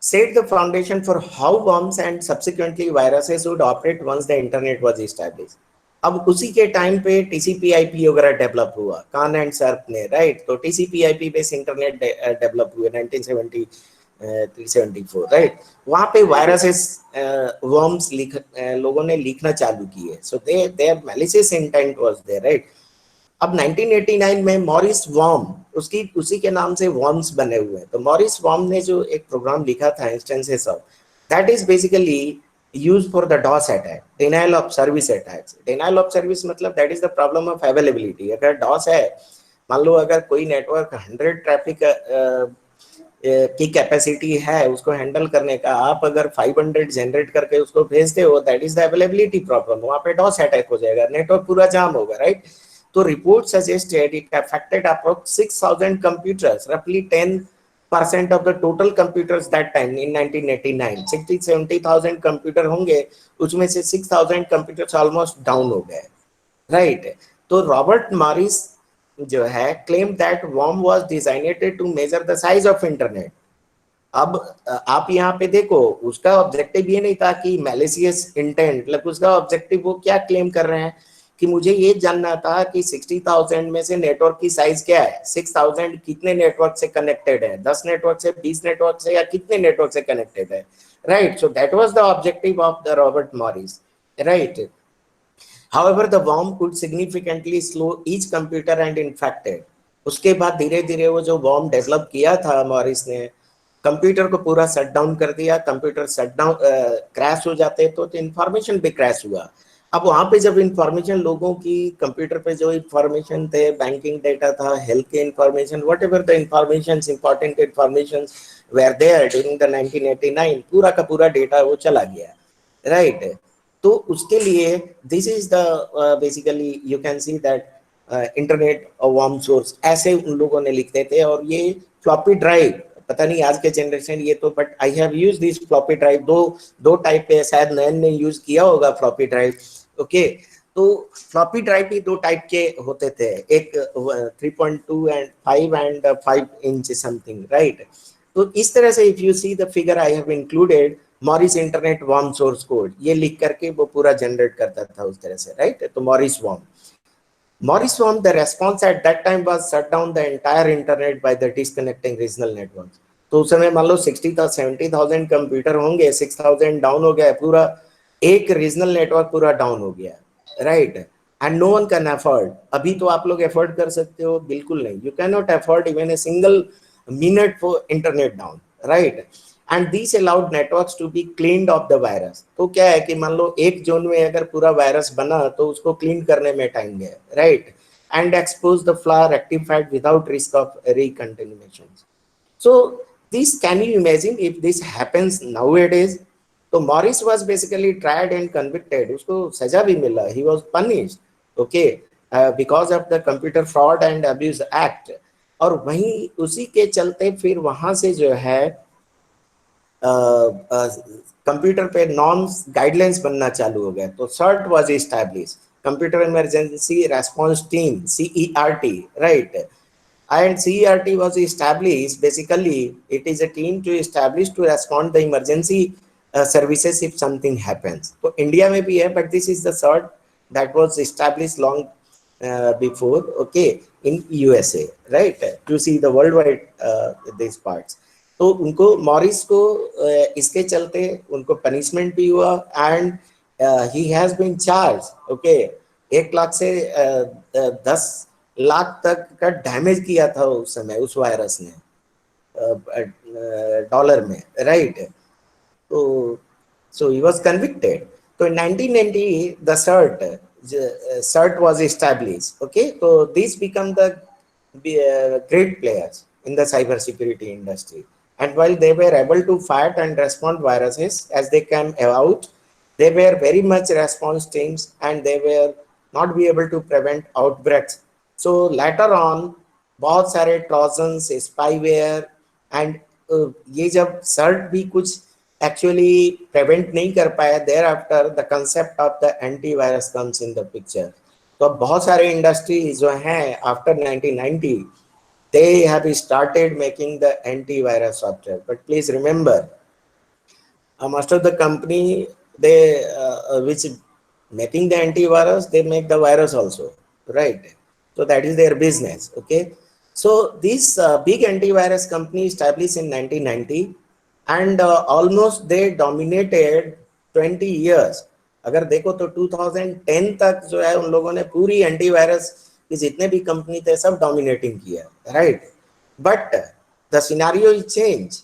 set the foundation for how worms and subsequently viruses would operate once the internet was established. अब उसी के टाइम पे TCP/IP वगैरह डेवलप हुआ, कान एंड सर्प ने, राइट. तो TCP/IP बेस्ड इंटरनेट डेवलप हुए 1973-74, राइट. वहाँ पे वायरसेस, वर्म्स लोगों ने लिखना चालू किए. So there malicious intent was there, right. अब 1989 में मॉरिस वॉर्म, उसी के नाम से वॉर्म्स बने हुए हैं. तो मॉरिस वॉर्म ने जो एक प्रोग्राम लिखा था, instances of, that is basically used for the DoS attack, denial of service attacks. Denial of service मतलब that is the problem of availability. अगर डॉस है, मान लो अगर कोई नेटवर्क 100 ट्रैफिक की कैपेसिटी है उसको हैंडल करने का, आप अगर 500 जनरेट करके उसको भेजते हो, that is the availability problem. वहाँ पे डॉस अटैक हो जाएगा, नेटवर्क पूरा जाम होगा, right. So report suggested it affected approx 6,000 computers, roughly 10% of the total computers that time in 1989. 60-70,000 computer होंगे, उसमें से 6,000 कंप्यूटर्स ऑलमोस्ट डाउन हो गए, राइट. तो रॉबर्ट मॉरिस जो है claimed that worm was designed to measure the size of internet. अब आप यहाँ पे देखो, उसका ऑब्जेक्टिव ये नहीं था कि मैलिशियस इंटेंट, मतलब उसका ऑब्जेक्टिव वो क्या क्लेम कर रहे हैं कि मुझे ये जानना था कि 60,000 में से नेटवर्क की साइज क्या है, 6,000 कितने नेटवर्क से कनेक्टेड है, 10 नेटवर्क से, 20 नेटवर्क से, या कितने नेटवर्क से कनेक्टेड है, right. So that was the objective of the Robert Morris, right. However the worm could significantly slow each computer and infected. उसके बाद धीरे धीरे वो जो वर्म डेवलप किया था मॉरिस ने, कंप्यूटर को पूरा शट डाउन कर दिया. कंप्यूटर शट डाउन, क्रैश हो जाते तो इंफॉर्मेशन भी क्रैश हुआ. अब वहाँ पे जब इंफॉर्मेशन, लोगों की कंप्यूटर पे जो इंफॉर्मेशन थे, बैंकिंग डेटा था, हेल्थ के information, whatever the information, important information were there during the 1989, पूरा का पूरा डेटा वो चला गया. right? तो उसके लिए this is the basically you can see that internet warm source ऐसे उन लोगों ने लिखते थे। और ये फ्लॉपी ड्राइव, पता नहीं आज के जनरेशन ये तो, but I have use this floppy drive. दो टाइप पे शायद नयन ने यूज किया होगा फ्लॉपी ड्राइव। ओके, तो फ्लॉपी ड्राइव भी दो टाइप के होते थे, एक 3.2 एंड 5 इंच समथिंग, राइट? तो इस तरह से if you see the figure I have included Morris internet warm source code, ये लिख करके वो पूरा जनरेट करता था उस तरह से, राइट? तो Morris warm, the response at that time was shut down the entire internet by the disconnecting regional networks। तो उस समय मान लो 70,000 कंप्यूटर होंगे, 6,000 डाउन हो गया, पूरा एक रीजनल नेटवर्क पूरा डाउन हो गया, right? And no one can afford. अभी तो आप लोग अफोर्ड कर सकते हो? बिल्कुल नहीं, you can not afford even a single minute for internet down, right? And this allowed networks to be cleaned off the virus. तो क्या है कि मान लो एक जोन में अगर पूरा वायरस बना तो उसको क्लीन करने में टाइम गया, right? And expose the flaw rectified without risk of recontamination. So this, can you imagine if this happens nowadays? तो Morris was basically tried and convicted, उसको सजा भी मिला, he was punished, okay, because of the Computer Fraud and Abuse Act. और वहीं उसी के चलते फिर वहां से जो है कंप्यूटर पे नॉर्म्स गाइडलाइंस बनना चालू हो गया। तो CERT was establish, computer emergency response team, CERT, right? And CERT was established, basically it is a team to establish to respond the emergency services if something happens। तो India में भी है, but this is the CERT that was established long before, okay, in USA, right, to see the worldwide these parts। तो उनको Morris को इसके चलते उनको पनिशमेंट भी हुआ and he has been charge, okay, 1 lakh से 10 लाख तक का डैमेज किया था उस समय उस वायरस ने डॉलर में, राइट? तो so he was convicted। तो in 1990 the CERT was established, okay? So these become the great players in the cyber security industry, and while they were able to fight and respond viruses as they came out, they were very much response teams and they were not be able to prevent outbreaks। so later on बहुत सारे trojans, spyware and ये जब shirt भी कुछ actually prevent नहीं कर पाया, thereafter the concept of the antivirus comes in the picture. तो अब बहुत सारे इंडस्ट्रीज जो हैं आफ्टर 1990 they have started making the antivirus software, but please remember most of the company they which making the antivirus, they make the virus also, right? So that is their business, okay? So this big antivirus company established in 1990 and almost they dominated 20 years। अगर देखो तो 2010 तक जो है उन लोगों ने पूरी एंटीवायरस कि जितने भी कंपनी थे सब डोमिनेटिंग किया, right? But the scenario is change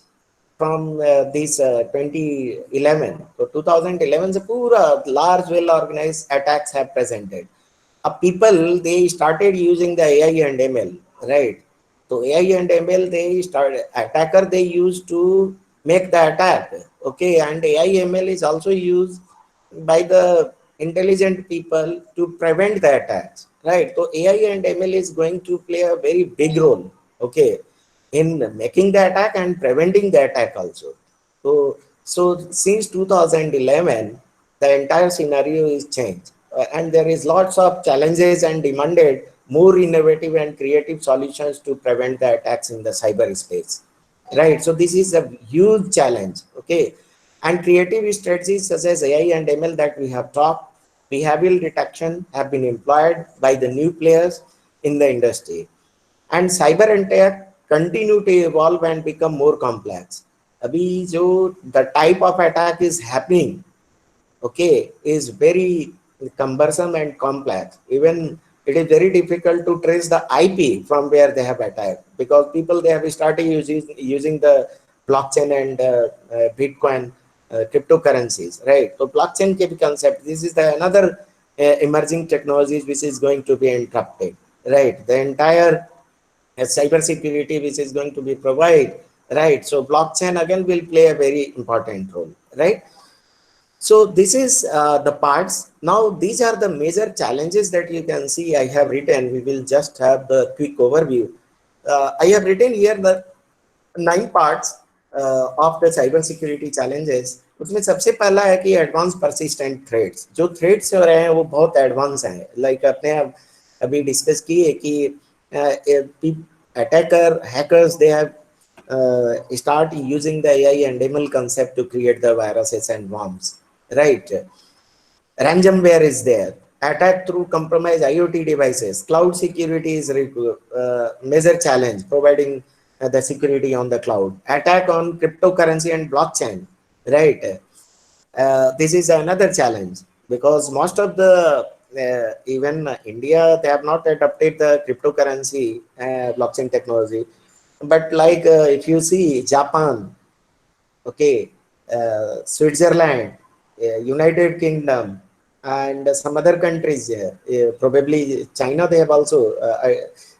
from this 2011। तो 2011 से पूरा large well organised attacks have presented. अब people they started using the AI and ML, right? तो AI and ML they start attacker they use to make the attack, okay? And AI ML is also used by the intelligent people to prevent the attacks, right? So AI and ML is going to play a very big role, okay, in making the attack and preventing the attack also। So since 2011 the entire scenario is changed and there is lots of challenges and demanded more innovative and creative solutions to prevent the attacks in the cyberspace, right? So this is a huge challenge, okay? And creative strategies such as AI and ML that we have talked, behavioral detection have been employed by the new players in the industry, and cyber attack continue to evolve and become more complex। अभी जो the type of attack is happening, okay, is very cumbersome and complex। Even it is very difficult to trace the IP from where they have attacked, because people they have started using the blockchain and Bitcoin cryptocurrencies, right? So blockchain concept, this is the another emerging technologies which is going to be interrupted, right? The entire cyber security which is going to be provided, right? So blockchain again will play a very important role, right? So this is the parts. Now these are the major challenges that you can see I have written. We will just have the quick overview. I have written here the 9 parts of the cyber security challenges. उसमें सबसे पहला है कि advance persistent threads, जो threads हो रहे हैं वो बहुत एडवांस हैं, लाइक अपने अभी डिस्कस किए कि attacker hackers they have start using the AI and ML concept to create the viruses and worms, right? Ransomware is there, attack through compromised IoT devices, cloud security is major challenge, providing the security on the cloud, attack on cryptocurrency and blockchain, right? This is another challenge because most of the even India, they have not adopted the cryptocurrency blockchain technology, but like if you see Japan, okay, Switzerland, United Kingdom, and some other countries, probably China, they have also,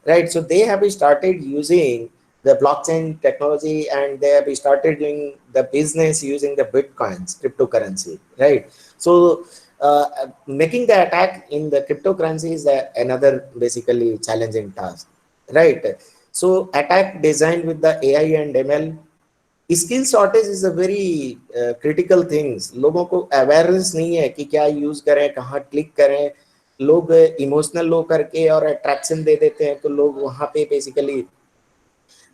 right? So they have started using the blockchain technology and they have started doing the business using the Bitcoins, cryptocurrency, right? So making the attack in the cryptocurrency is another basically challenging task, right? So attack designed with the AI and ML. Skill shortage is a very critical things, लोगों को awareness नहीं है कि क्या use करें, कहाँ click करें, लोग इमोशनल लो करके और अट्रैक्शन दे देते हैं, तो लोग वहां पे बेसिकली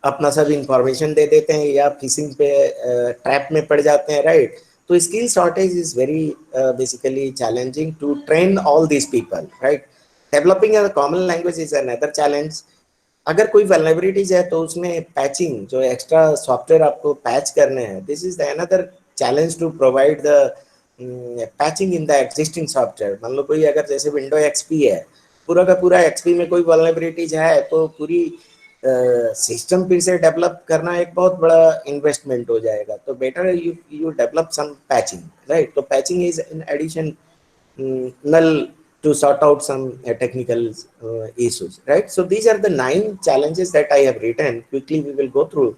अपना सब इंफॉर्मेशन दे देते हैं या फिशिंग पे ट्रैप में पड़ जाते हैं, राइट? तो skill shortage is very basically challenging to train all these people, right? Developing a common language is another challenge. अगर कोई वल्नरेबिलिटीज है तो उसमें पैचिंग, जो एक्स्ट्रा सॉफ्टवेयर आपको पैच करने हैं, this is the another challenge to provide the patching in the existing software. मान लो कोई अगर जैसे विंडो एक्सपी है, पूरा का पूरा एक्सपी में कोई वल्नरेबिलिटीज है तो पूरी सिस्टम फिर से डेवलप करना एक बहुत बड़ा इन्वेस्टमेंट हो जाएगा, तो better you develop some patching, right? तो patching is in addition null to sort out some technical issues, right? So these are the 9 challenges that I have written. Quickly we will go through.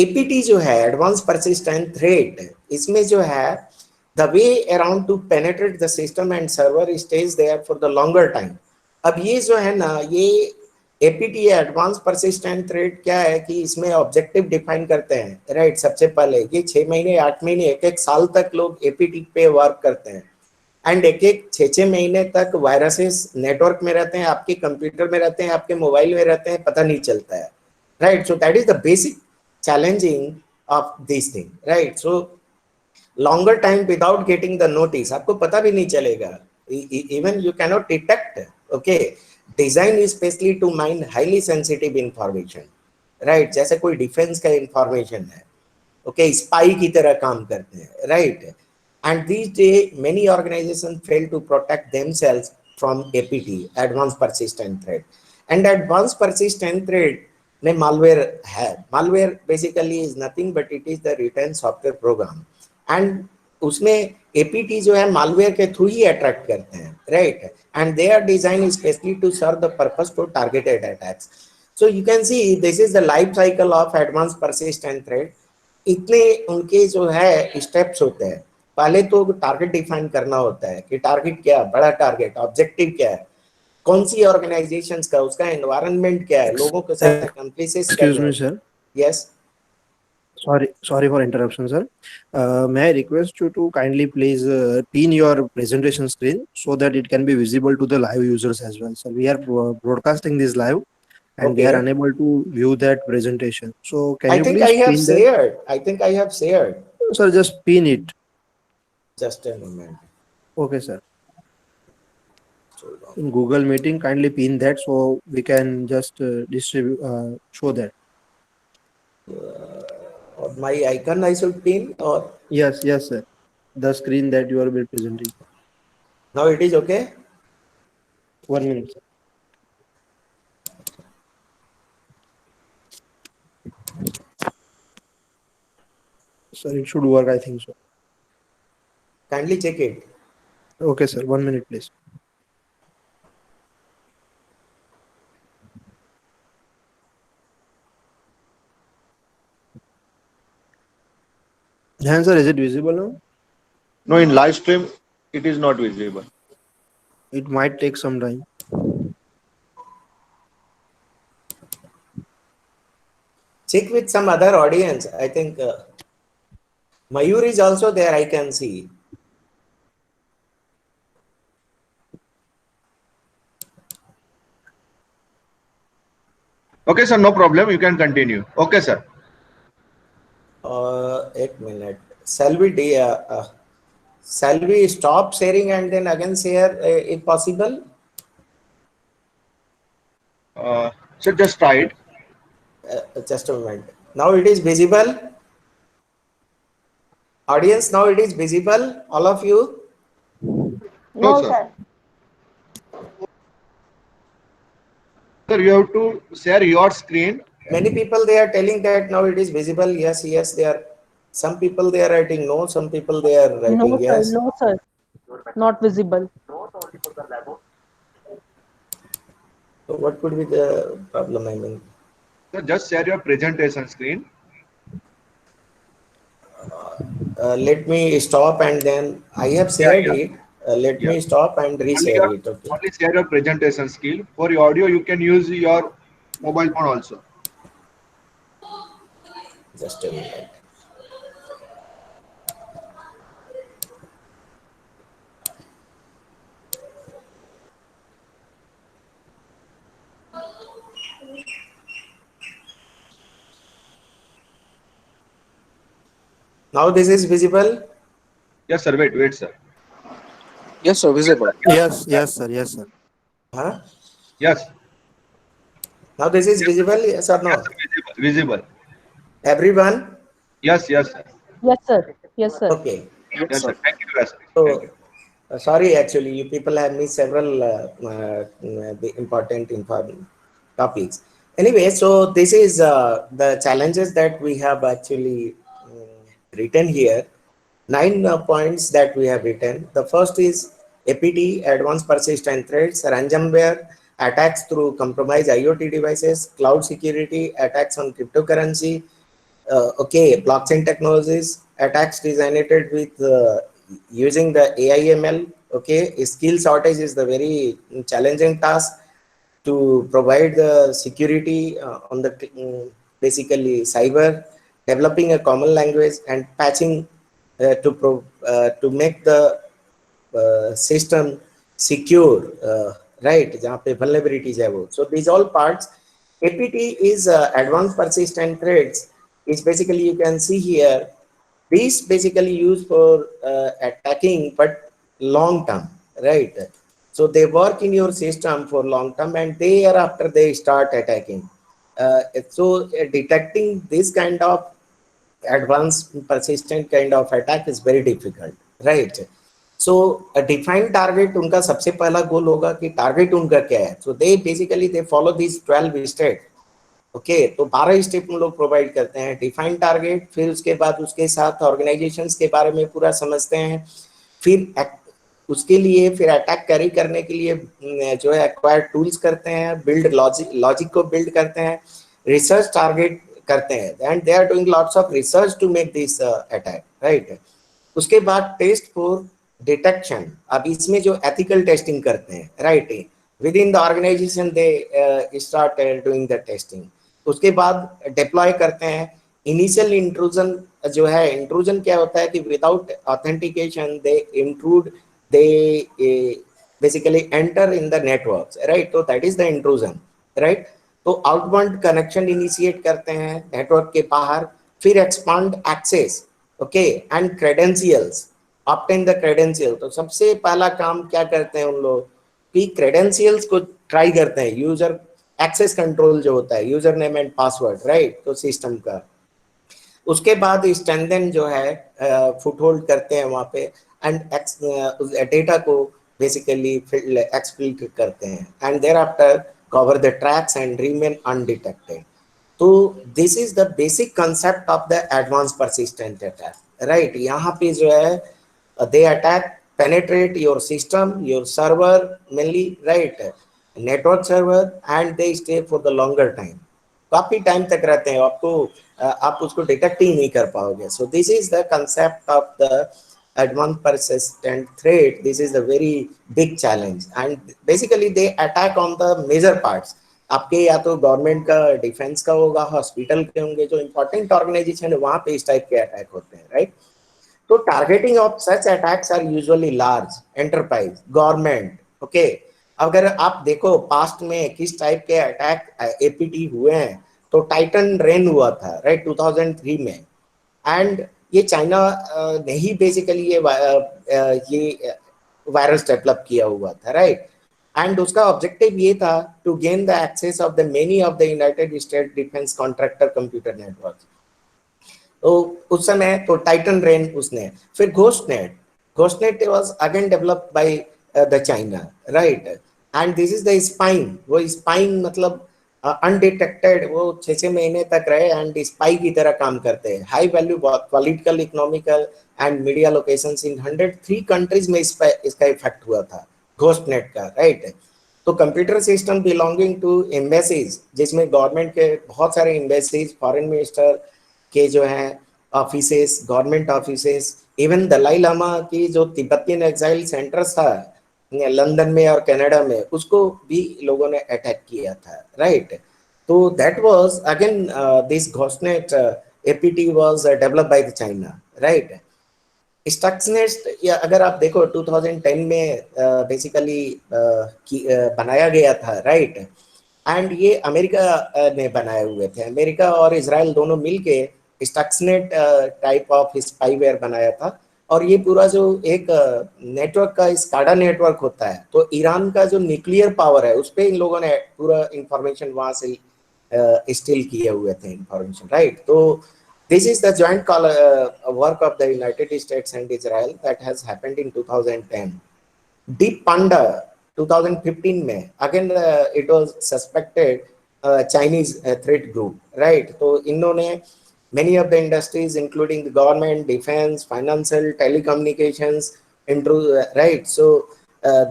APT जो है advance persistent threat, इसमें जो है the way around to penetrate the system and server stays there for the longer time. अब ये जो है ना, ये APT एडवांस persistent threat क्या है कि इसमें ऑब्जेक्टिव डिफाइन करते हैं, राइट? सबसे पहले ये 6 महीने 8 महीने 1 साल तक लोग APT पे वर्क करते हैं, एंड एक 6 महीने तक वायरसेस नेटवर्क में रहते हैं, आपके कंप्यूटर में रहते हैं, आपके मोबाइल में रहते हैं, पता नहीं चलता है, right? So that is the basic challenging of this thing, right? So longer time without getting the notice, आपको पता भी नहीं चलेगा, even you cannot detect, okay? Design specially to mine highly sensitive information, right? जैसे कोई defence का information है, okay, spy की तरह काम करते हैं, right? And these days, many organizations fail to protect themselves from APT, Advanced Persistent Threat. And Advanced Persistent Threat में malware है. Malware basically is nothing but it is the written software program. And उसमें APT जो है malware के through ही attract करते हैं, right? And they are designed especially to serve the purpose for targeted attacks. So you can see this is the life cycle of Advanced Persistent Threat. इतने उनके जो है स्टेप्स होते हैं। पहले तो टारगेट डिफाइन करना होता है कि टारगेट क्या है, बड़ा टारगेट, ऑब्जेक्टिव क्या है, कौन सी ऑर्गेनाइजेशंस का, उसका एनवायरनमेंट क्या है, लोगों के साथ कंप्लीसेस Excuse करने me, होते sir. हैं। Yes, Sorry for interruption, sir. May I request you to kindly please pin your presentation screen so that it can be visible to the live users as well. So we are broadcasting this live, and they are okay, unable to view that presentation. So can I you think I please have pin that? shared, I think I have shared, Sir, just pin it. just a moment, Okay, sir. hold on. In Google Meeting, kindly pin that so we can just distribute, show that. Or my icon I should pin, or Yes, sir. The screen that you are presenting. now it is okay? 1 minute, sir. Sir, it should work, I think so. Kindly check it. Okay, sir. 1 minute, please. Sir, is it visible now? No, in live stream, it is not visible. It might take some time. Check with some other audience. I think Mayur is also there, I can see. Okay, sir, no problem. You can continue. Okay, sir. 1 minute. Shall we stop sharing and then again share if possible? Sir, just try it. Just a moment. Now it is visible. Audience, now it is visible, all of you. No, sir. Sir, you have to share your screen. Many people, they are telling that now it is visible. Yes, yes, they are. Some people they are writing no, some people they are writing No, yes. sir. No, sir. Not visible. So what could be the problem? I mean, So just share your presentation screen. let me stop and then I have shared it. Let me stop and reshare it. Okay. Only share your presentation skill. For your audio, you can use your mobile phone also. Just a minute. Now this is visible. Yes, sir. Wait, sir. Yes, sir, visible. Yes, sir. Yes, sir. Huh? Yes. Now this is visible. Yes or no? Visible. Everyone. Yes, sir. Yes, sir. Yes, sir. Okay. Yes, sir. Thank you. Yes, So, thank you. sorry, actually, you people have missed several the important topics. Anyway, so this is the challenges that we have actually written here. 9 points that we have written. The first is APT, Advanced Persistent Threats, ransomware, attacks through compromised IoT devices, cloud security, attacks on cryptocurrency, blockchain technologies, attacks designated with using the AI/ML. Skill shortage is the very challenging task to provide the security on the basically cyber, developing a common language and patching to make the system secure, right? जहाँ पे vulnerabilities है वो. So these all parts. APT is advanced persistent threats. It's basically, you can see here, these basically used for attacking but long term, right? So they work in your system for long term and thereafter they start attacking. Detecting this kind of advanced persistent kind of attack is very difficult, right? So a defined target, उनका सबसे पहला गोल होगा कि target उनका क्या है. So they basically they follow these 12 steps. Okay, तो 12 step हम लोग प्रोवाइड करते हैं. डिफाइन टारगेट, फिर उसके बाद उसके साथ ऑर्गेनाइजेशंस के बारे में पूरा समझते हैं, फिर उसके लिए फिर अटैक कैरी करने के लिए जो है एक्वायर्ड टूल्स करते हैं, बिल्ड लॉजिक को बिल्ड करते हैं, रिसर्च टारगेट करते हैं and they are doing lots of research to make this attack, right. उसके बाद टेस्ट फॉर डिटेक्शन. अब इसमें जो एथिकल टेस्टिंग करते हैं, right, within the organisation they start doing the testing. उसके बाद डिप्लॉय करते हैं. इनिशियल इंट्रूजन जो है, इंट्रूजन क्या होता है कि without authentication they intrude, they basically enter in the networks, right. तो that is the intrusion, right. तो आउटबाउंड कनेक्शन इनिशिएट करते हैं नेटवर्क के बाहर, फिर expand access, okay, and credentials, obtain the credential. तो सबसे पहला काम क्या करते हैं उन लोग कि क्रेडेंशियल्स को ट्राई करते हैं, यूजर एक्सेस कंट्रोल जो होता है, user name and password, right, तो सिस्टम का. उसके बाद स्ट्रेंथन जो है फुटहोल्ड करते हैं वहाँ पे एंड डेटा को बेसिकली एक्सप्लिट करते हैं and thereafter cover the tracks and remain undetected. तो this is the basic concept of the advance persistent attack, right. यहाँ पे जो है they attack penetrate your system, your server mainly, right, network server, and they stay for the longer time. काफी time तक रहते हैं, आपको आप उसको डिटेक्ट ही नहीं कर पाओगे. सो this is the concept of the advanced persistent threat, this is a very big challenge. And basically they attack on the major parts. आपके या तो गवर्नमेंट का, डिफेंस का होगा, हॉस्पिटल के होंगे, जो इंपॉर्टेंट ऑर्गेनाइजेशन है वहां पे इस टाइप के अटैक होते हैं, राइट? तो targeting of such attacks are usually large enterprise, government, okay. अगर आप देखो पास्ट में किस टाइप के अटैक एपीटी हुए हैं, तो टाइटन रेन हुआ था, राइट, 2003 में। एंड ये चाइना ने ही बेसिकली ये वायरस डेवलप किया हुआ था, राइट? एंड उसका ऑब्जेक्टिव ये था to gain the access of the many of the United State defence contractor computer network. तो उस समय तो टाइटन रेन उसने, फिर GhostNet was again developed by the China, right? And this is the spying, वो spying मतलब undetected, वो 6 महीने तक रहे एंड स्पाई की तरह काम करते हैं। High value political, economical and media locations in 103 countries में इसका इफेक्ट हुआ था घोस्टनेट का, राइट? तो computer system belonging to embassies, जिसमें गवर्नमेंट के बहुत सारे एम्बेसीज, फॉरेन मिनिस्टर के जो हैं offices, government offices, even Dalai Lama की जो तिब्बतियन एक्साइल सेंटर्स था लंदन में और कनाडा में, उसको भी लोगों ने अटैक किया था, राइट? तो that was again this GhostNet APT was developed by the China, right? Stuxnet या अगर आप देखो 2010 में बेसिकली बनाया गया था, राइट? एंड ये अमेरिका ने बनाए हुए थे, अमेरिका और इजराइल दोनों मिलके स्टक्सनेट टाइप ऑफ स्पाईवेयर बनाया था। और ये पूरा जो एक नेटवर्क का स्काडा नेटवर्क होता है, तो ईरान का जो न्यूक्लियर पावर है उस पर इन लोगों ने पूरा इंफॉर्मेशन वहां से स्टील किए हुए थे इंफॉर्मेशन, राइट? तो this is the joint work of the United States and Israel that has happened in 2010. Deep Panda 2015 में again it was suspected Chinese threat group, right? तो इन्होंने many of the industries including the government, defense, financial, telecommunications, right? So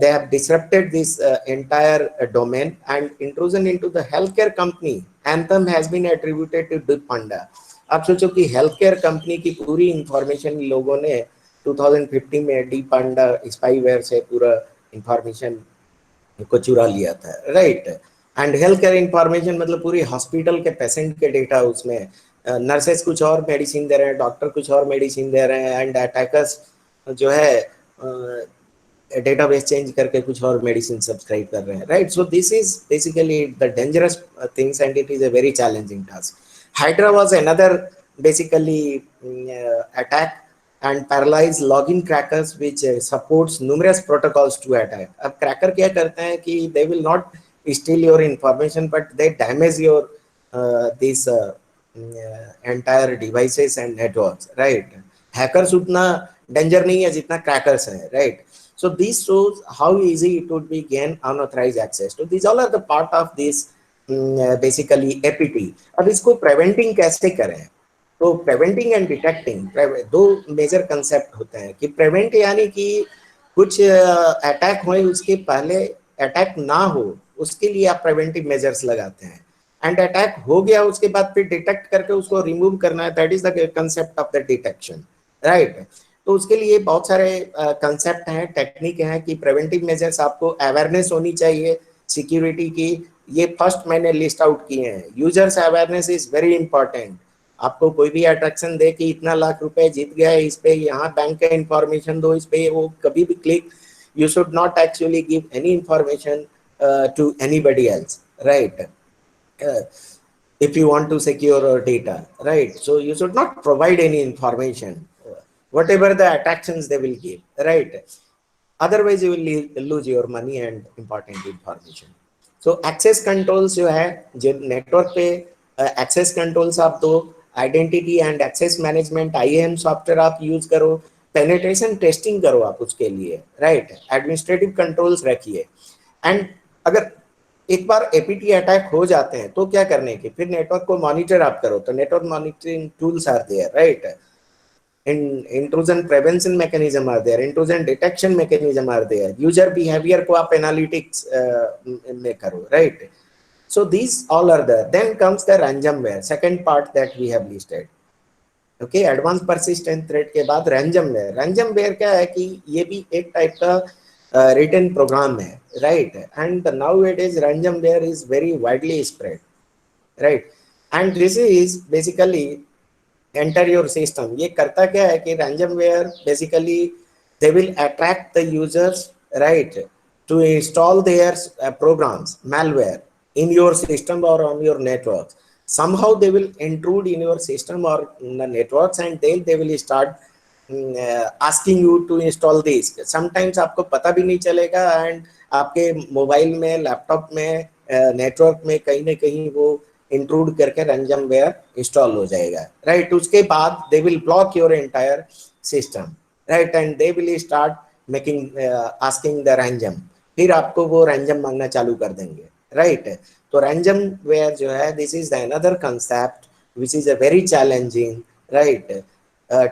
they have disrupted this entire domain, and intrusion into the healthcare company Anthem has been attributed to Deep Panda. आप सोचो कि health care company की पूरी information लोगों ने 2015 में D पांडा spyware से पूरा इंफॉर्मेशन को चुरा लिया था, right? And health care information मतलब पूरी हॉस्पिटल के पेशेंट के डेटा, उसमें नर्सेस कुछ और मेडिसिन दे रहे हैं, डॉक्टर कुछ और मेडिसिन दे रहे हैं, एंड अटैकर्स जो है डेटाबेस चेंज करके कुछ और मेडिसिन सब्सक्राइब कर रहे हैं, right? So this is basically the dangerous things and it is a very challenging task. Hydra was another basically attack and paralyzed login crackers which supports numerous protocols to attack. अब cracker क्या करते हैं कि they will not steal your information but they damage your these entire devices and networks, right? Hackers उतना danger नहीं है जितना crackers हैं, right? So this shows how easy it would be gain unauthorized access. So these all are the part of this basically APT. अब इसको preventing कैसे करें? तो प्रिवेंटिंग एंड डिटेक्टिंग दो मेजर कंसेप्ट होते हैं कि प्रिवेंट यानी कि कुछ अटैक होए उसके पहले अटैक ना हो, उसके लिए आप प्रिवेंटिव मेजर्स लगाते हैं. एंड अटैक हो गया उसके बाद फिर डिटेक्ट करके उसको रिमूव करना है, that is the concept of the detection, right? तो उसके लिए बहुत सारे कंसेप्ट हैं, टेक्निक हैं कि प्रिवेंटिव मेजर्स आपको अवेयरनेस होनी चाहिए सिक्योरिटी की. ये फर्स्ट मैंने लिस्ट आउट किए हैं. Users awareness is very important. आपको कोई भी अट्रैक्शन दे कि इतना लाख रुपए जीत गया है, इस पे यहाँ बैंक का इंफॉर्मेशन दो, इस पे वो कभी भी click, you should not actually give any information to anybody else, right? if you want to secure your data, right? So you should not provide any information, whatever the attractions they will give, right? Otherwise you will lose your money and important information. So access controls जो है, जो network पे access controls आप दो, identity and access management IAM software आप use करो, penetration testing करो आप उसके लिए, राइट? एडमिनिस्ट्रेटिव कंट्रोल्स रखिए. एंड अगर एक बार एपीटी अटैक हो जाते हैं तो क्या करने के, फिर नेटवर्क को मॉनिटर आप करो. तो network monitoring tools are there, right? intrusion prevention mechanism are there, intrusion detection mechanism are there, user behavior को आप analytics में करो, right? So these all are there. Then comes the ransomware, second part that we have listed. Okay, advance persistent threat के बाद ransomware. Ransomware क्या है कि ये भी एक टाइप का रिटन प्रोग्राम है, right? And now it is ransomware is very widely spread, right? And this is basically enter your system. ये करता क्या है कि ransomware basically they will attract the users, right, to install their programs, malware in your system or on your networks. Somehow they will intrude in your system or in the networks, and they will start asking you to install this. Sometimes आपको पता भी नहीं चलेगा, and आपके mobile में, laptop में, network में कहीं ना कहीं वो इंट्रूड करके रैंसमवेयर इंस्टॉल हो जाएगा, राइट? उसके बाद they will block your entire system, right? And they will start making asking the ransom, फिर आपको वो रैंसम मांगना चालू कर देंगे, राइट? तो रैंसमवेयर जो है, this is another concept which is a very challenging, right,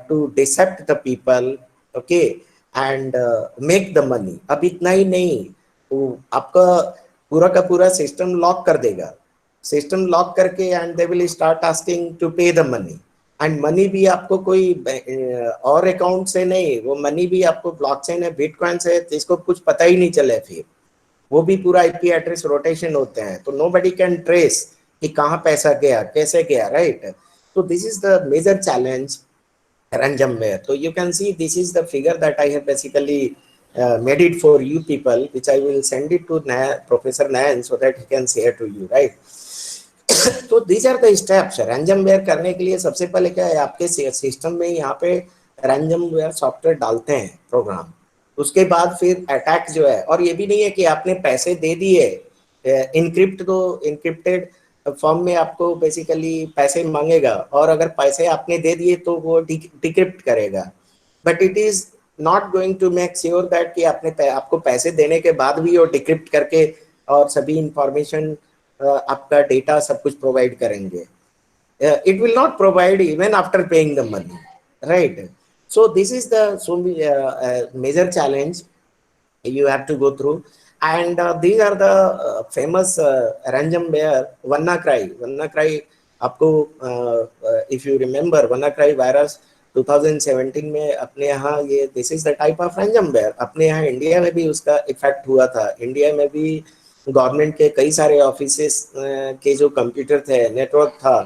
to deceive the people, okay, and make the money. अब इतना ही नहीं, वो आपका पूरा का पूरा सिस्टम लॉक कर देगा, सिस्टम लॉक करके and they will start asking to pay the money. And money भी आपको कोई और अकाउंट से नहीं, वो मनी भी आपको ब्लॉकचेन है, बिटकॉइन से, जिसको कुछ पता ही नहीं चले, फिर वो भी पूरा आईपी एड्रेस रोटेशन होते हैं, तो नोबडी कैन ट्रेस कि कहाँ पैसा गया, कैसे गया, राइट? तो this is the major challenge ransomware. So you can see this is the figure that I have basically made it for you people, which I will send it to Professor Nan so that he can share to you, right? तो these are the steps. ransomware करने के लिए सबसे पहले क्या है, आपके system में यहाँ पे ransomware सॉफ्टवेयर डालते हैं, प्रोग्राम। उसके बाद फिर अटैक जो है, और ये भी नहीं है कि आपने पैसे दे दिए, इनक्रिप्ट तो इनक्रिप्टेड फॉर्म में आपको बेसिकली पैसे मांगेगा, और अगर पैसे आपने दे दिए तो वो डिक्रिप्ट करेगा, but it is not going to make sure that कि आपको पैसे देने के बाद भी वो डिक्रिप्ट करके और सभी इंफॉर्मेशन आपका डेटा सब कुछ प्रोवाइड करेंगे। It will not provide even after paying the money, right? So this is the major challenge you have to go through, and these are the famous ransomware WannaCry. WannaCry आपको if you remember WannaCry virus 2017 में अपने यहाँ ये this is the type of ransomware, अपने यहाँ India में भी उसका इफेक्ट हुआ था। इंडिया में भी गवर्नमेंट के कई सारे ऑफिसेस के जो कंप्यूटर थे, नेटवर्क था,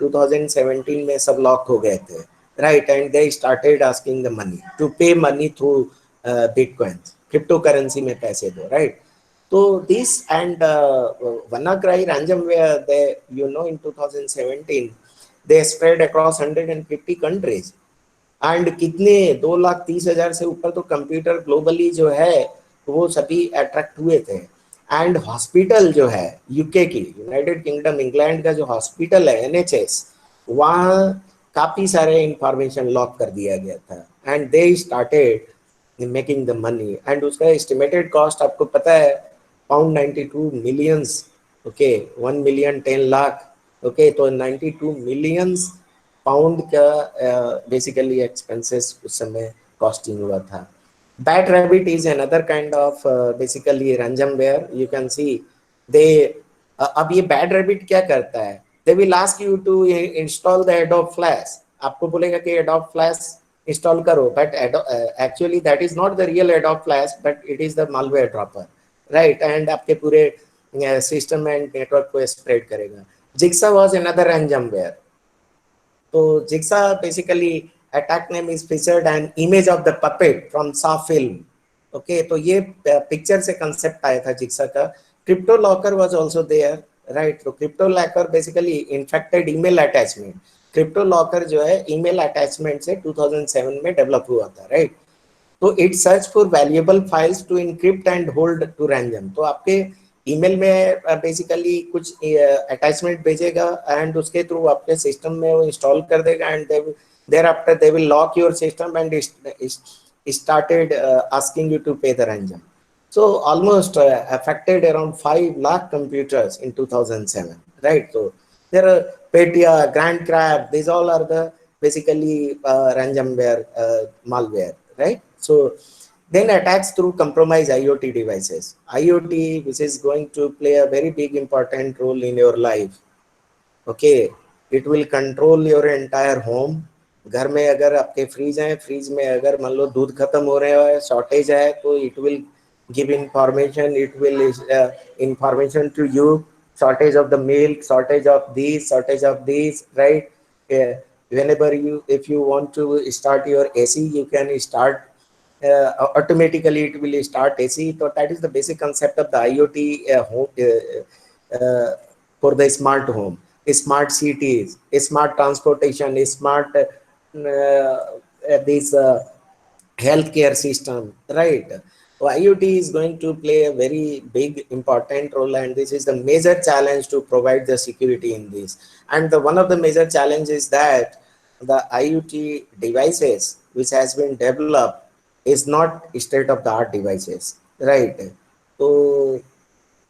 2017 में सब लॉक हो गए थे, right? And they started asking the money to pay money through bitcoins, cryptocurrency में पैसे दो, right? So this and WannaCry ransomware, they, you know, in 2017 they spread across 150 countries, and कितने 2,30,000 से ऊपर तो कंप्यूटर ग्लोबली जो है वो सभी अट्रैक्ट हुए थे। एंड हॉस्पिटल जो है यूके की, यूनाइटेड किंगडम, इंग्लैंड का जो हॉस्पिटल है NHS, वहाँ काफी सारे इंफॉर्मेशन लॉक कर दिया गया था, and they started making the money. And उसका एस्टिमेटेड कॉस्ट आपको पता है, pound 92 millions, okay, 1 million 10 lakh, okay, तो 92 मिलियंस पाउंड का बेसिकली एक्सपेंसेस उस समय कॉस्टिंग हुआ था। Bat Rabbit is another kind of basically ransomware. You can see they अब ये Bat Rabbit क्या करता है, they will ask you to install the Adobe Flash. आपको बोलेगा कि Adobe Flash install करो, but actually that is not the real Adobe Flash, but it is the malware dropper, right? And आपके पूरे system and network को spread करेगा। Jigsaw was another ransomware. तो Jigsaw basically attack name is featured an image of the puppet from Saw film. Okay, तो ये picture से concept आया था जिक्सा का। CryptoLocker was also there, right? तो CryptoLocker basically infected email attachment. CryptoLocker जो है email attachment से 2007 में डेवलप हुआ था, राइट? तो it search for valuable files to encrypt and hold to random. तो आपके ईमेल में बेसिकली कुछ अटैचमेंट भेजेगा एंड उसके थ्रू आपके सिस्टम में वो इंस्टॉल कर देगा, and thereafter they will lock your system and started asking you to pay the ransom. So almost affected around 5 lakh computers in 2007, right? So there are Petya, Grand Crab, these all are the basically ransomware malware, right? So then attacks through compromised IoT devices. IoT, which is going to play a very big important role in your life. Okay, it will control your entire home, घर में अगर आपके freeze है, freeze में अगर मान लो दूध खत्म हो रहे है, शॉर्टेज है, तो it will give information, it will information to you, shortage of the milk, shortage of these, shortage of these, right? Whenever you, if you want to start your AC, you can start automatically, it will start AC. So that is the basic concept of the IoT home, for the smart home, smart cities, smart transportation, smart these healthcare system, right? So IoT is going to play a very big important role, and this is the major challenge to provide the security in this. And the one of the major challenges is that the IoT devices which has been developed is not state of the art devices, right? So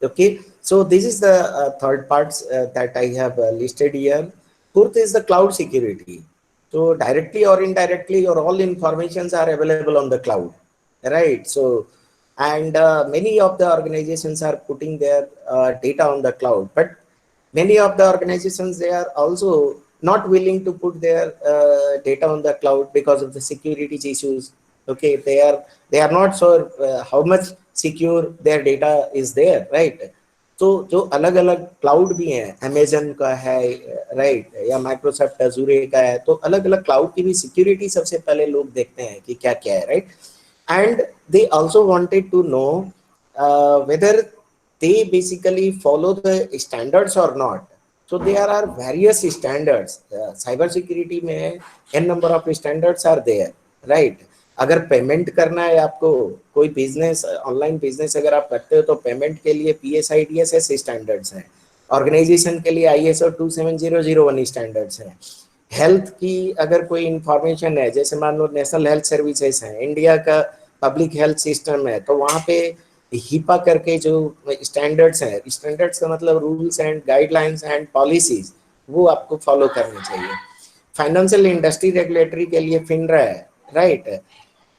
okay, so this is the third parts that I have listed here. Fourth is the cloud security. So directly or indirectly, your all informations are available on the cloud, right? So, and many of the organizations are putting their data on the cloud, but many of the organizations, they are also not willing to put their data on the cloud because of the security issues. Okay, they are not sure how much secure their data is there, right? तो जो अलग अलग cloud भी हैं, Amazon का है, right, या Microsoft अजूरे का है, तो अलग अलग क्लाउड की भी सिक्योरिटी सबसे पहले लोग देखते हैं कि क्या क्या है, right? And they also wanted to know whether they basically follow the standards or not. So there are various standards. Cyber security में n number of standards are there, right? अगर पेमेंट करना है आपको, कोई बिजनेस, ऑनलाइन बिजनेस अगर आप करते हो, तो पेमेंट के लिए PSIDSS स्टैंडर्ड्स हैं, ऑर्गेनाइजेशन के लिए ISO 27001 स्टैंडर्ड्स हैं। हेल्थ की अगर कोई इंफॉर्मेशन है, जैसे मान लो नेशनल हेल्थ सर्विसेज है, इंडिया का पब्लिक हेल्थ सिस्टम है, तो वहाँ पे हिपा करके जो स्टैंडर्ड्स हैं, स्टैंडर्ड्स का मतलब rules and guidelines and policies, वो आपको फॉलो करनी चाहिए। फाइनेंशियल इंडस्ट्री रेगुलेटरी के लिए फिनरा है, राइट?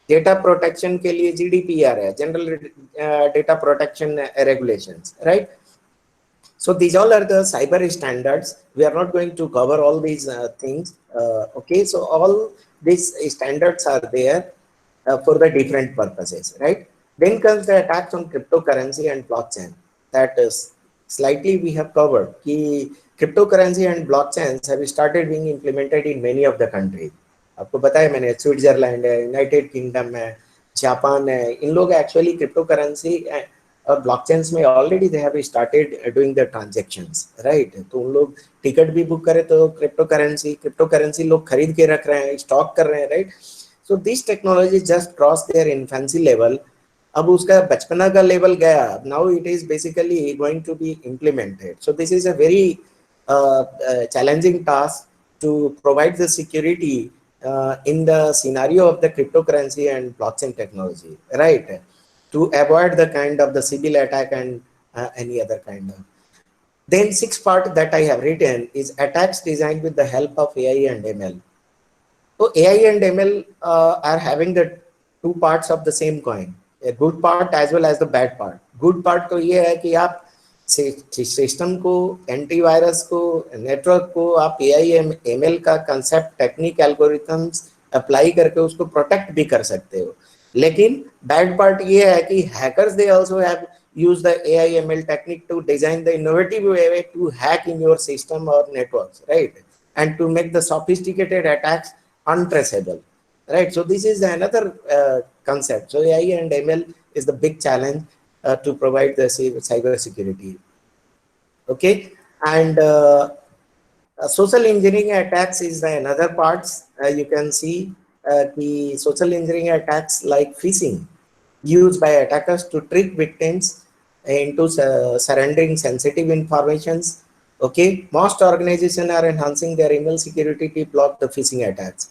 डेटा प्रोटेक्शन के लिए GDPR है, general data protection regulations, right? So these all are the cyber standards. We are not going to cover all these things. Okay, so all these standards are there for the different purposes, right? Then comes the attacks on cryptocurrency and blockchain. That is slightly we have covered. Ki cryptocurrency and blockchains have started being implemented in many of the countries. आपको पता है, मैंने Switzerland है, United kingdom है, Japan है, इन लोग actually crypto currency और blockchains में already they have started doing the transactions, right? तो उन लोग टिकट भी बुक करे तो क्रिप्टो करेंसी लोग खरीद के रख रहे हैं, स्टॉक कर रहे हैं, right? So this technology just cross their infancy level. अब उसका बचपना का लेवल गया, now it is basically going to be implemented. So this is a very challenging task to provide the security in the scenario of the cryptocurrency and blockchain technology, right? To avoid the kind of the Sybil attack and any other kind of. Then sixth part that I have written is attacks designed with the help of AI and ML. So AI and ML are having the two parts of the same coin, a good part as well as the bad part. Good part तो ये है कि आप system को, antivirus को, network को आप AI/ML का कंसेप्ट, टेक्निक, एल्गोरिथम्स अप्लाई करके उसको प्रोटेक्ट भी कर सकते हो। लेकिन बैड पार्ट ये है कि hackers they also have used the AI/ML technique to design the innovative way to hack in your system और networks, right? And to make the sophisticated attacks untraceable, right? So this is another concept. So AI and ML is the big challenge to provide the cyber security. Okay, and social engineering attacks is the another parts. You can see the social engineering attacks like phishing used by attackers to trick victims into surrendering sensitive informations. Okay, most organizations are enhancing their email security to block the phishing attacks.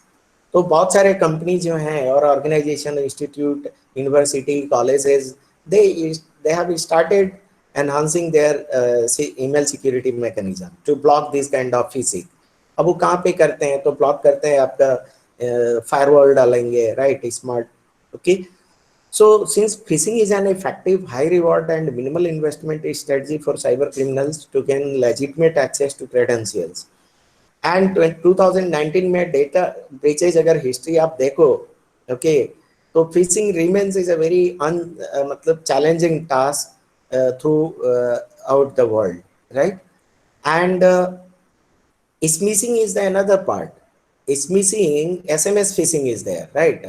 तो बहुत सारे company जो हैं और organisation, institute, university, colleges, they have started enhancing their email security mechanism to block this kind of phishing. अब वो कहाँ पे करते हैं? तो ब्लॉक करते हैं आपका फायरवॉल डालेंगे, right? Smart, okay. So since phishing is an effective, high reward and minimal investment strategy for cyber criminals to gain legitimate access to credentials, and 2019 में डेटा ब्रीचेज अगर हिस्ट्री आप देखो, ओके, तो phishing remains is a very मतलब challenging task throughout the world, right? And smishing is the another part. Smishing, SMS phishing is there, right?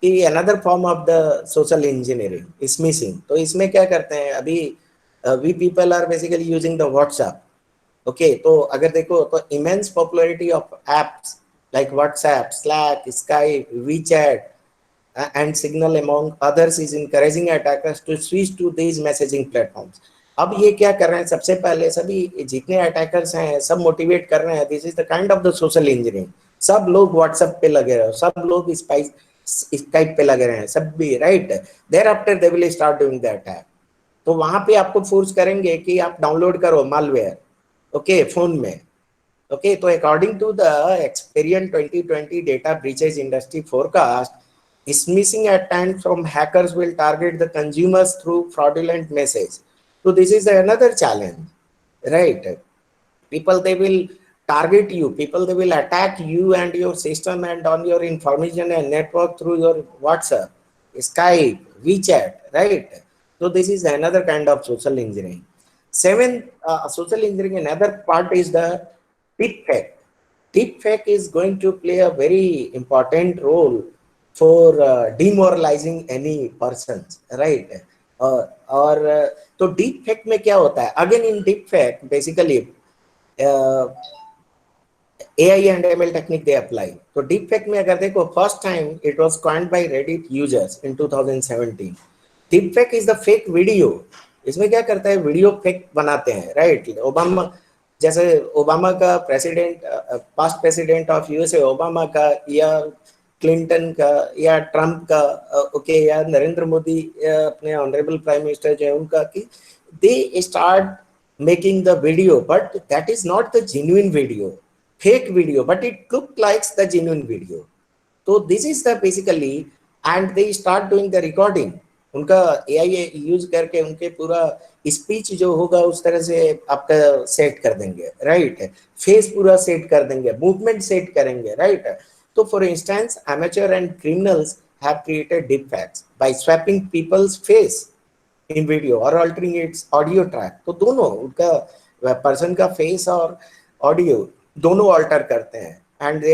कि another form of the social engineering, smishing. तो इसमें क्या करते हैं अभी, we people are basically using the WhatsApp. Okay, तो अगर देखो तो immense popularity of apps like WhatsApp, Slack, Skype, WeChat, and Signal among others is encouraging attackers to switch to these messaging platforms. अब ये क्या कर रहे हैं, सबसे पहले सभी जितने अटैकर्स हैं सब मोटिवेट कर रहे हैं, this is the kind of the social engineering. सब लोग व्हाट्सएप पे लगे रहे, सब लोग स्काइप पे लगे रहे हैं, सब भी, right? Thereafter they will start doing the attack. तो वहां पे आपको फोर्स करेंगे कि आप डाउनलोड करो मालवेयर, ओके, फोन में, ओके। तो according to the Experian 2020 data breaches industry forecast, smishing attempts from hackers will target the consumers through fraudulent message. So this is another challenge, right? People, they will target you, people, they will attack you and your system and on your information and network through your WhatsApp, Skype, WeChat, right? So this is another kind of social engineering. Seventh, social engineering, another part is the deepfake. Deepfake is going to play a very important role for demoralizing any person, right? और तो deep fake में क्या होता है, again in deep fake basically AI and ML technique they apply. तो deep fake में अगर देखो, first time it was coined bye Reddit users in 2017. Deep fake is the fake video. इसमें क्या करता है, वीडियो फेक बनाते हैं, राइट? ओबामा, जैसे ओबामा का president, past president of USA Obama का, या क्लिंटन का, या ट्रम्प का, ओके, या नरेंद्र मोदी अपने ऑनरेबल प्राइम मिनिस्टर जो है उनका, कि they start making the video but that is not the genuine video, fake video, but it look likes the genuine video. तो this is the basically, and they start doing the recording, उनका AI use करके उनके पूरा speech जो होगा उस तरह से आपका सेट कर देंगे, राइट? फेस पूरा सेट कर देंगे, मूवमेंट सेट करेंगे, right? So for instance, amateur and criminals have created deepfakes by swapping people's face in video or altering its audio track. तो दोनों उनका पर्सन का फेस और ऑडियो दोनों ऑल्टर करते हैं, and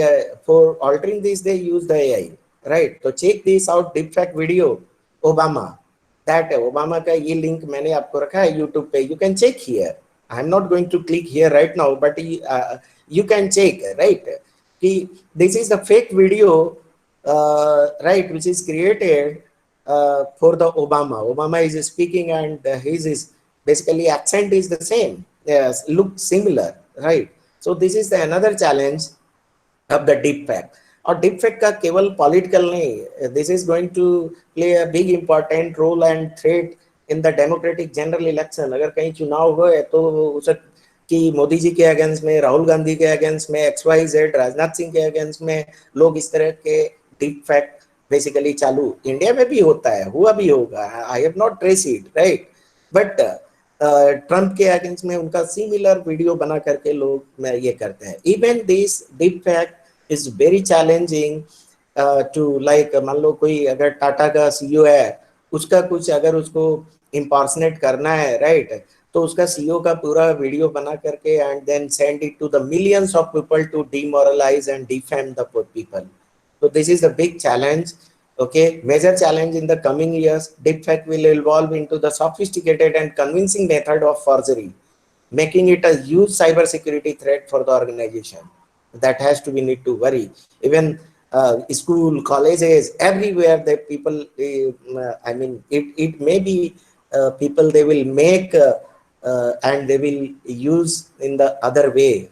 for altering this they use the AI, right? तो check this out, deepfake video Obama, that Obama का ये लिंक मैंने आपको रखा है YouTube पे, you can check here. I'm not going to click here right now, but you can check, right? This is the fake video, right, which is created for the Obama. Obama is speaking and his is basically accent is the same, yes, look similar, right? So this is the another challenge of the deepfake. और deepfake का केवल political नहीं, this is going to play a big important role and threat in the democratic general election. अगर कहीं चुनाव हो तो उसे कि मोदी जी के अगेंस्ट में, राहुल गांधी के अगेंस्ट में, XYZ राजनाथ सिंह के अगेंस्ट में लोग इस तरह के डीप फैक्ट बेसिकली चालू इंडिया में भी होता है, हुआ भी होगा, I have not trace it, right? But Trump के अगेंस्ट में उनका सिमिलर वीडियो बना करके लोग ये करते हैं। Even this deep fact is very challenging to, like मान लो कोई अगर टाटा का CEO है, उसका कुछ अगर उसको इम्पर्सनेट करना है, राइट? तो उसका CEO का पूरा वीडियो बना करके and then send it to the millions of people to demoralise and defame the people. So this is a big challenge, okay, major challenge in the coming years. Deepfake will evolve into the sophisticated and convincing method of forgery, making it a huge cyber security threat for the organization. That has to be need to worry. Even school, colleges, everywhere the people, I mean, it may be people they will make and they will use in the other way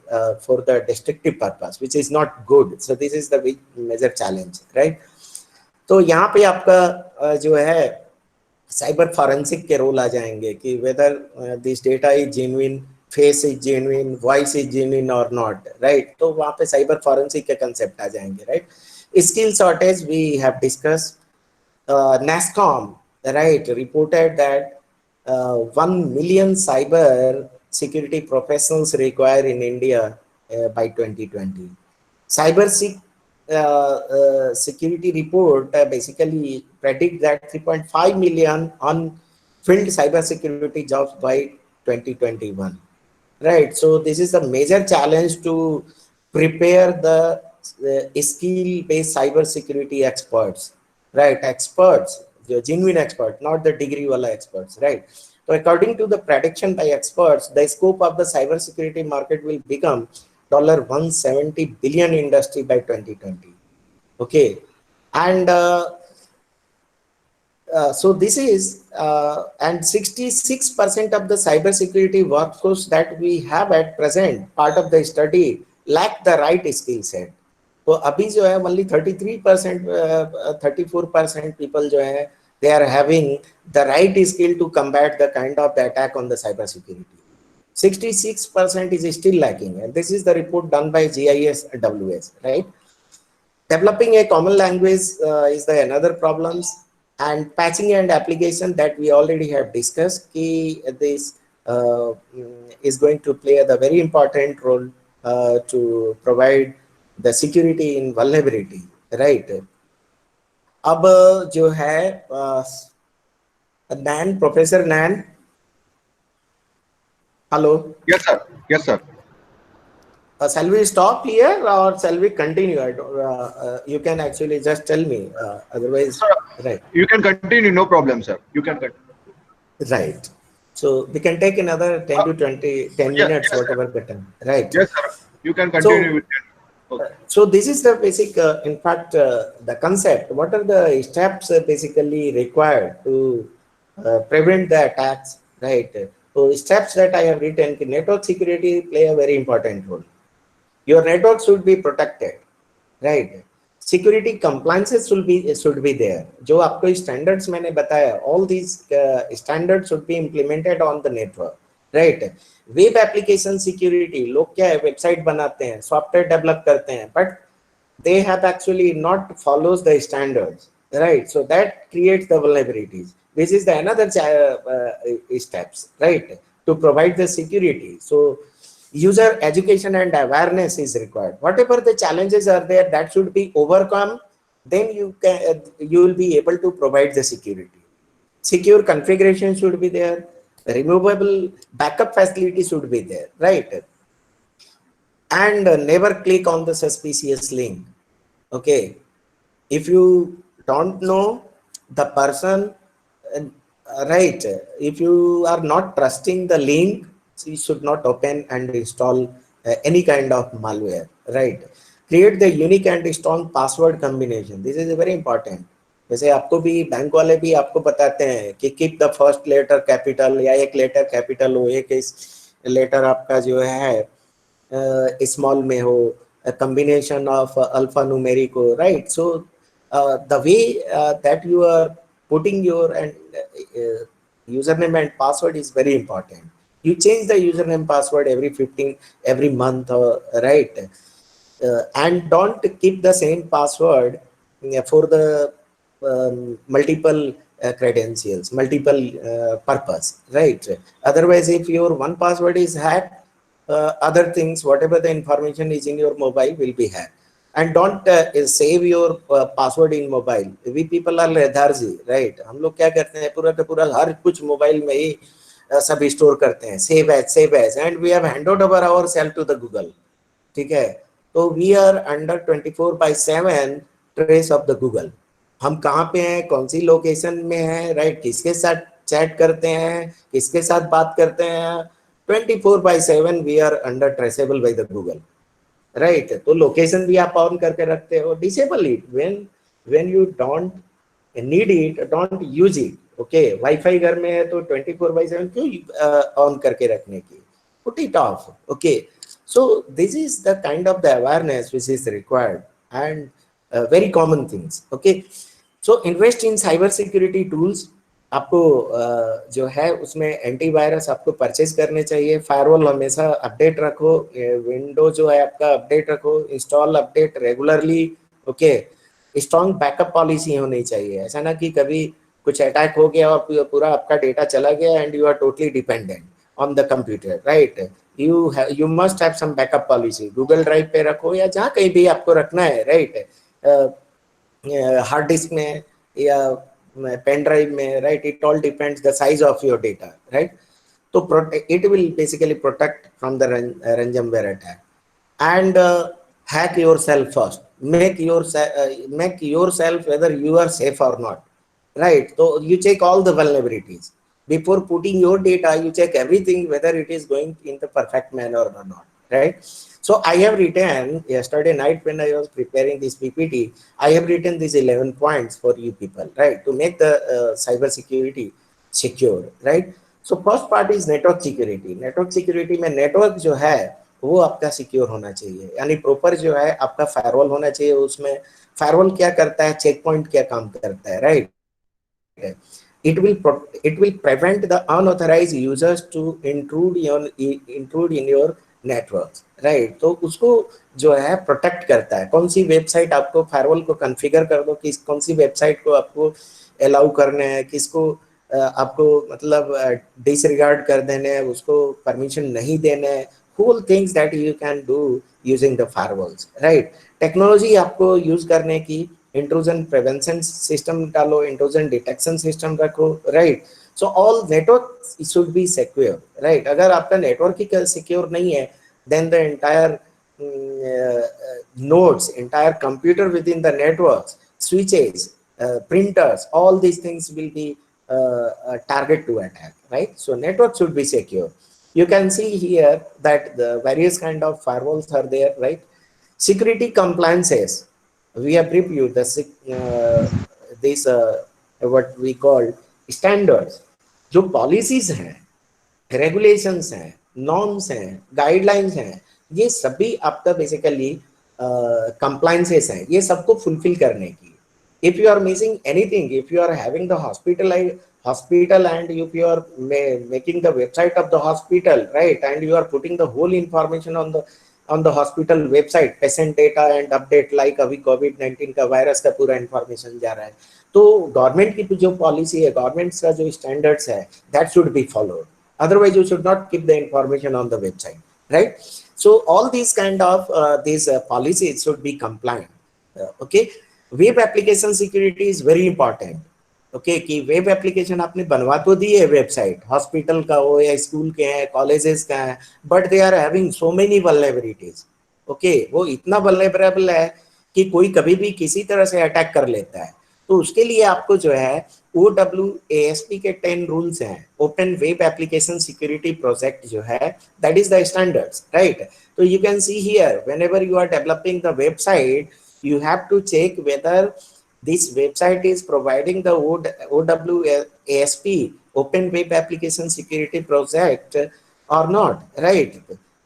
for the destructive purpose, which is not good. So this is the big major challenge, right? तो यहाँ पे आपका जो है cyber forensic के role आ जाएंगे कि whether this data is genuine, face is genuine, voice is genuine और नॉट, राइट? तो वहाँ पे साइबर फॉरेंसिक के कंसेप्ट आ जाएंगे, right? Skill shortage we have discuss. NASSCOM, right, reported that 1 million cyber security professionals required in India by 2020. Security report basically predict that 3.5 million unfilled cybersecurity jobs by 2021. Right. So this is a major challenge to prepare the skill-based cybersecurity experts. Right. Experts, the genuine expert, not the degree wala experts. Right. So according to the prediction by experts, the scope of the cybersecurity market will become $170 billion industry by 2020. Okay. And so this is and 66% of the cybersecurity workforce that we have at present, part of the study, lack the right skill set. तो अभी जो है only 33%, 34% people जो है, they are having the right skill to combat the kind of the attack on the cybersecurity. 66% is still lacking, and this is the report done by GIS-WS, right? Developing a common language is the another problems, and patching and application that we already have discussed. This is going to play a very important role to provide the security in vulnerability, right? अब जो है नैन, professor Nain, hello. Yes, sir. Yes, sir. Shall we stop here or shall we continue? I don't, you can actually just tell me. Otherwise, right. You can continue, no problem, sir. You can continue. Right. So we can take another 10 to 10 minutes, yes, whatever the time. Right. Yes, sir. You can continue with it. Okay. So this is the basic, in fact, the concept. What are the steps basically required to prevent the attacks, right? So steps that I have written, network security play a very important role. Your network should be protected, right? Security compliances should be there. जो आपको standards मैंने बताया, all these standards should be implemented on the network, right? Web application security, लोग क्या है, website बनाते हैं, software develop करते हैं, but they have actually not follows the standards, right? So that creates the vulnerabilities. This is the another steps, right, to provide the security. So user education and awareness is required. Whatever the challenges are there, that should be overcome. Then you will be able to provide the security. Secure configuration should be there. Removable backup facility should be there, right? And never click on the suspicious link. Okay, if you don't know the person, right, if you are not trusting the link, you should not open and install any kind of malware, right? Create the unique and strong password combination. This is very important. जैसे आपको भी bank वाले भी आपको बताते हैं कि keep the first letter capital, या एक letter capital हो, एक letter आपका जो है small में हो, a combination of alphanumeric हो, right? So the way that you are putting your username and password is very important. You change the username password every month, right? And don't keep the same password for the multiple credentials, multiple purpose, right? Otherwise, if your one password is hacked, other things, whatever the information is in your mobile will be hacked. And don't save your password in mobile. We people are lethargy, right? हम लोग क्या करते हैं, पूरा का पूरा हर कुछ mobile में ही सब स्टोर करते हैं, save as, and we have handed over ourselves to the Google, ठीक है? तो we are under 24/7 trace of the Google. हम कहाँ पे हैं, कौन सी लोकेशन में हैं, राइट? किसके साथ चैट करते हैं, किसके साथ बात करते हैं, 24/7 we are under traceable by the Google, right? तो लोकेशन भी आप ऑन करके रखते हो. Disable it when you don't need it, don't use it. Okay, wifi घर में है तो 24/7 क्यों ऑन करके रखने की? Put it off. Okay, so this is the kind of the awareness which is required, and very common things. Okay, so invest in cyber security tools. आपको जो है उसमें एंटीवायरस आपको परचेज करने चाहिए. फायरवॉल हमेशा अपडेट रखो, विंडो जो है आपका अपडेट रखो, install update regularly. Okay, strong backup policy होनी चाहिए. ऐसा ना कि कभी कुछ अटैक हो गया और पूरा आपका डेटा चला गया and you are totally dependent on the computer, right? You must have some backup policy. Google Drive पे रखो या जहाँ कहीं भी आपको रखना है, right? हार्ड डिस्क में या पेन ड्राइव में, right? It all depends the size of your data, right? तो it will basically protect from the ransomware attack. And hack yourself first. Make yourself whether you are safe or not, right? So you check all the vulnerabilities before putting your data. You check everything whether it is going in the perfect manner or not, right? So I have written yesterday night when I was preparing this PPT, I have written these 11 points for you people, right, to make the cyber security secure, right? So first part is network security. Network security में network जो है वो आपका secure होना चाहिए, यानी proper जो है आपका फायरवॉल होना चाहिए। उसमें फायरवॉल क्या करता है, चेक पॉइंट क्या काम करता है, right? it will prevent the unauthorized users to intrude in your networks, right? तो उसको जो है प्रोटेक्ट करता है। कौन सी वेबसाइट आपको फायरवॉल को कॉन्फ़िगर कर दो कि कौन सी वेबसाइट को आपको अलाउ करना है, किसको आपको मतलब डिसरिगार्ड कर देना है, उसको परमिशन नहीं देना है। whole things that you can do using the firewalls, right? Technology आपको यूज करने की, इंट्रूजन प्रिवेंशन सिस्टम डालो, इंट्रूजन डिटेक्शन सिस्टम रखो, right? So all network should be secure, right? अगर आपका नेटवर्क ही सिक्योर नहीं है, then the entire nodes, entire computer within the networks, switches, printers, all these things will be target to attack, right? So network should be secure. You can see here that the various kind of firewalls are there, right? Security compliances, we have reviewed this what we call standards. जो policies हैं, regulations हैं, norms हैं, guidelines हैं, ये सभी आपका basically compliances हैं, ये सबको fulfill करने की। If you are missing anything, if you are having the hospital and if you are making the website of the hospital, right, and you are putting the whole information on the hospital website, patient data and update, like अभी COVID-19 का virus का पूरा information जा रहा है, तो government की जो पॉलिसी है, गवर्नमेंट का जो स्टैंडर्ड्स है, that should be followed. Otherwise you should not keep the information on the website, right? So all these kind of these policies should be compliant. Okay, web application security is very important. Okay कि web application आपने बनवा तो दी है, website hospital का हो या school के हैं, कॉलेजेस का है, but they are having so many vulnerabilities. Okay, वो इतना वल्नरेबल है कि कोई कभी भी किसी तरह से अटैक कर लेता है। तो उसके लिए आपको जो है OWASP के 10 रूल्स हैं, Open Web Application Security Project जो है, that is the standards, right? तो you can see here, whenever you are developing the website, you have to check whether this website is providing the OWASP, Open Web Application Security Project, or not, right?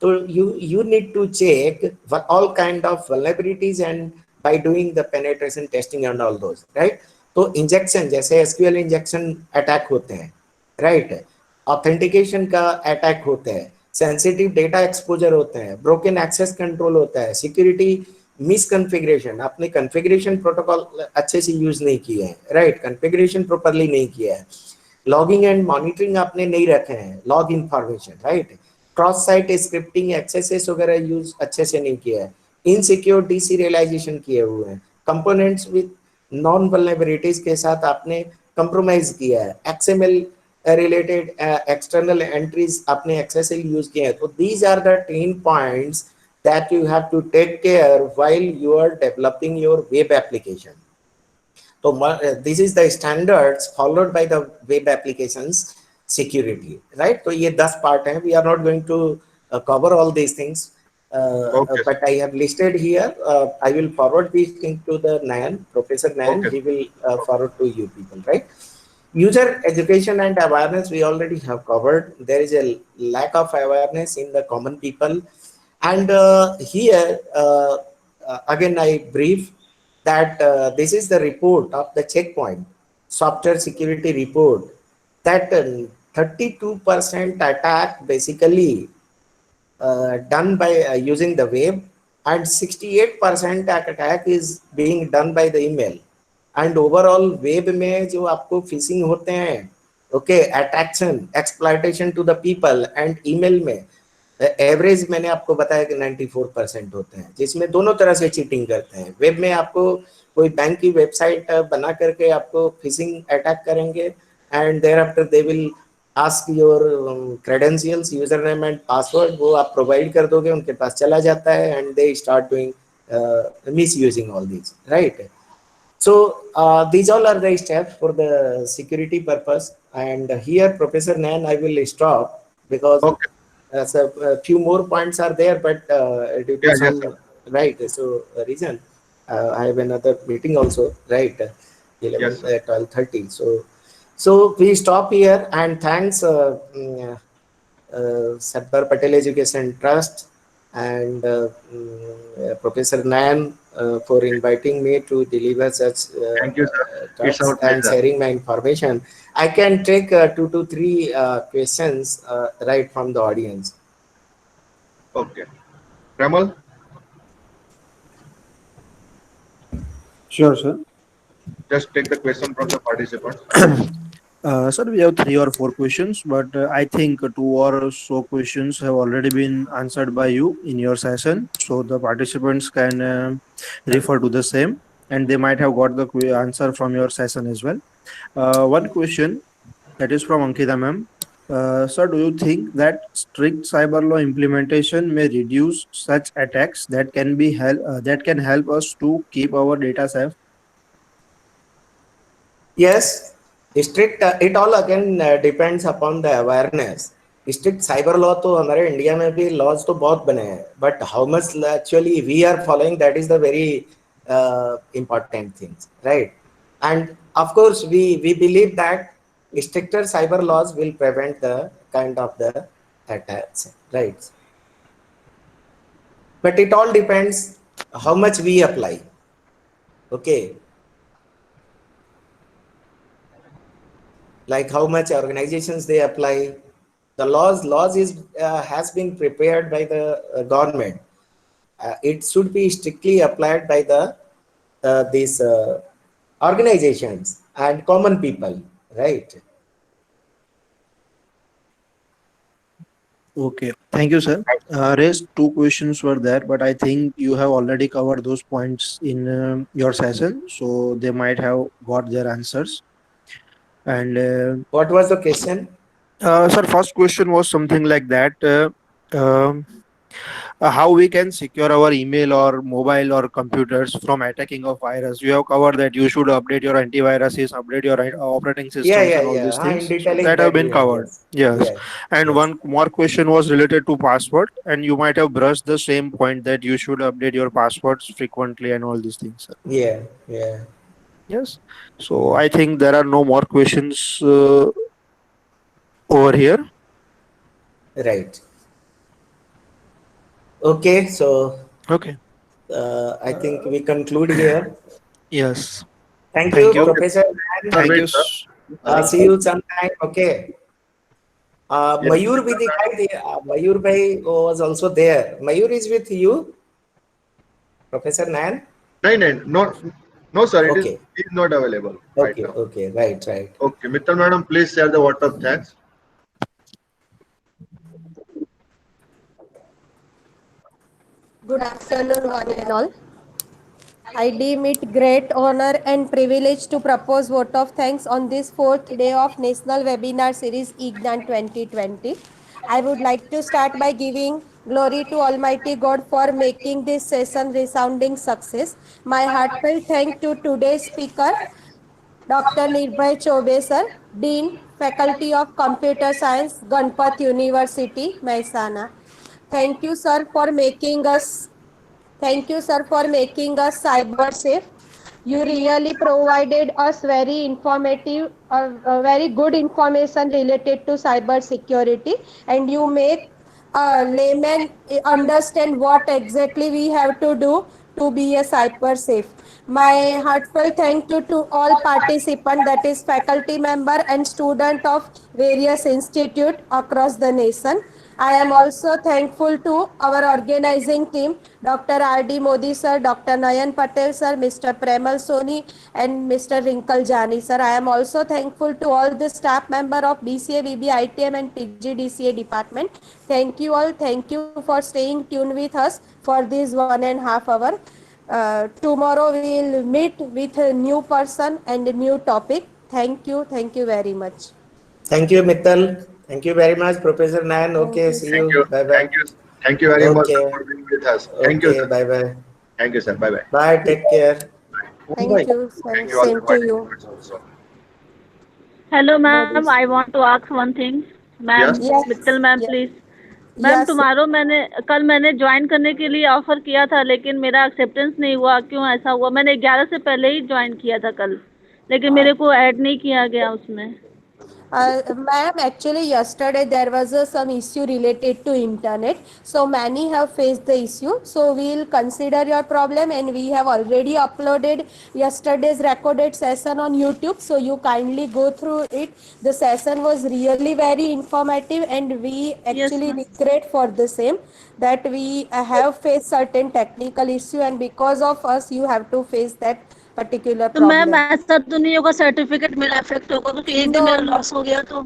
So you need to check all kind of vulnerabilities and by doing the penetration testing and all those, right? तो injection जैसे SQL injection attack होते हैं, right? Authentication का attack होते हैं, sensitive data exposure होते हैं, broken access control होता है, सिक्योरिटी मिसकॉन्फ़िगरेशन, आपने कॉन्फ़िगरेशन प्रोटोकॉल अच्छे से यूज नहीं किए हैं, राइट? कॉन्फ़िगरेशन प्रॉपर्ली नहीं किया है, लॉगिंग एंड मॉनिटरिंग आपने नहीं रखे हैं, log information, right? Cross site scripting axes वगैरह यूज अच्छे से नहीं किया है, इनसिक्योर डीसीरियलाइजेशन किए हुए हैं, कंपोनेंट्स विद नॉन वल्नरेबिलिटीज के साथ आपने कंप्रोमाइज किया है, XML रिलेटेड एक्सटर्नल एंट्रीज आपने एक्सेसिव यूज किए हैं। तो these are the 10 points that you have to take care while you are developing your web application. So this is the standards followed by the web applications security, right? So ये 10 part हैं, we are not going to cover all these things, but I have listed here. I will forward these things to the Nayan, Professor Nayan. He will forward to you people, right? User education and awareness we already have covered. There is a lack of awareness in the common people. And here, again, I brief that this is the report of the Checkpoint software security report, that 32% attack basically done by using the web, and 68% attack is being done by the email. And overall web में जो आपको phishing होते हैं, okay, attraction, exploitation to the people, and email में average मैंने आपको बताया कि 94% होते हैं, जिसमें दोनों तरह से चीटिंग करते हैं। वेब में आपको कोई बैंक की वेबसाइट बना करके आपको फिशिंग अटैक करेंगे, and thereafter they will ask your credentials, user name and password, वो आप प्रोवाइड कर दोगे, उनके पास चला जाता है, and they start doing miss using all these, right? So these all are the steps for the security purpose, and here Professor Nan, I will stop because Okay. a few more points are there, but due to Yeah, yes, some sir. right reason, I have another meeting also, right? 11 Yes, sir. 12:30. So we stop here, and thanks Sardar Patel Education Trust and Professor Nan for inviting me to deliver such Thank you, sir. It's talks our and pleasure. sharing my information. I can take 2 to 3 questions right from the audience. Okay. Premal? Sure, sir. Just take the question from the participants. Sir, we have 3 or 4 questions, but I think 2 or so questions have already been answered by you in your session. So the participants can refer to the same, and they might have got the answer from your session as well. One question that is from Ankita ma'am. Sir, do you think that strict cyber law implementation may reduce such attacks that can help us to keep our data safe? Yes, strict it all again depends upon the awareness. Strict cyber law तो हमारे India में भी laws तो बहुत बने हैं, but how much actually we are following, that is the very important things, right? And of course we believe that stricter cyber laws will prevent the kind of the attacks, right? But it all depends how much we apply. Okay, like how much organizations they apply the laws is has been prepared by the government. It should be strictly applied by the these organizations and common people, right? Okay, thank you, sir. Rest 2 questions were there, but I think you have already covered those points in your session, so they might have got their answers. And What was the question? sir, first question was something like that. Um, how we can secure our email or mobile or computers from attacking of virus? You have covered that you should update your antiviruses, update your operating systems, and all these Yeah. In things. So detailing that have that been we have, covered. yes. Yes. Yes. And Yes. one more question was related to password, and you might have brushed the same point that you should update your passwords frequently and all these things, sir. Yeah. Yes. So I think there are no more questions over here. Right. Okay, so Okay. I think we conclude here. Yes. Thank Thank you, you. Professor. Thank Great, you. sir. See you sometime. Okay. Mayur bhi dikhai diya. Mayur bhai was also there. Mayur is with you, Professor Nan? No, sir. Okay. It is not available right now. Okay. Right. Okay, Mittal madam, please share the vote of thanks. Good afternoon, one and all. I deem it great honor and privilege to propose vote of thanks on this 4th day of National Webinar Series eGnan 2020. I would like to start by giving glory to Almighty God for making this session resounding success. My heartfelt thanks to today's speaker, Dr. Nirbhay Chobe sir, Dean, Faculty of Computer Science, Ganpat University, Mehsana. Thank you, sir, for making us cyber safe. You really provided us very informative, very good information related to cyber security, and you make a layman understand what exactly we have to do to be a cyber safe. My heartfelt thank you to all participants, that is faculty member and student of various institute across the nation. I am also thankful to our organizing team, Dr. R.D. Modi sir, Dr. Nayan Patel sir, Mr. Premal Soni, and Mr. Rinkal Jani sir. I am also thankful to all the staff member of BCA, BB, ITM and PGDCA department. Thank you all. Thank you for staying tuned with us for this 1.5 hours. Tomorrow we will meet with a new person and a new topic. Thank you. Thank you very much. Thank you, Mittal. Thank you very much, Professor Nayan. Thank Okay, you, see sir. Thank you. you. Bye bye. Thank you. Thank you very much Okay. for being with us. Thank you, Okay. sir. Bye bye. Thank you, sir. Bye bye. Bye. Take care. Thank you, sir. Thank you all Same for to you. also. Hello Modi ma'am, sir. I want to ask one thing. Ma'am, Yes. Mittal Yes. Ma'am Yes. Please. Ma'am, Yes. Tomorrow मैंने join करने के लिए offer किया था, लेकिन मेरा acceptance नहीं हुआ। क्यों ऐसा हुआ? मैंने 11 से पहले ही ज्वाइन किया था कल, लेकिन मेरे को ऐड नहीं किया गया उसमें। Ma'am, actually yesterday there was some issue related to internet. So many have faced the issue. So we will consider your problem and we have already uploaded yesterday's recorded session on YouTube. So you kindly go through it. The session was really very informative and we yes actually ma'am. regret for the same that we have faced certain technical issue and because of us you have to face that particular तो ma'am problem. ऐसा तो नहीं होगा certificate मेरा effect होगा, क्योंकि एक दिन मेरा No, लॉस हो गया तो।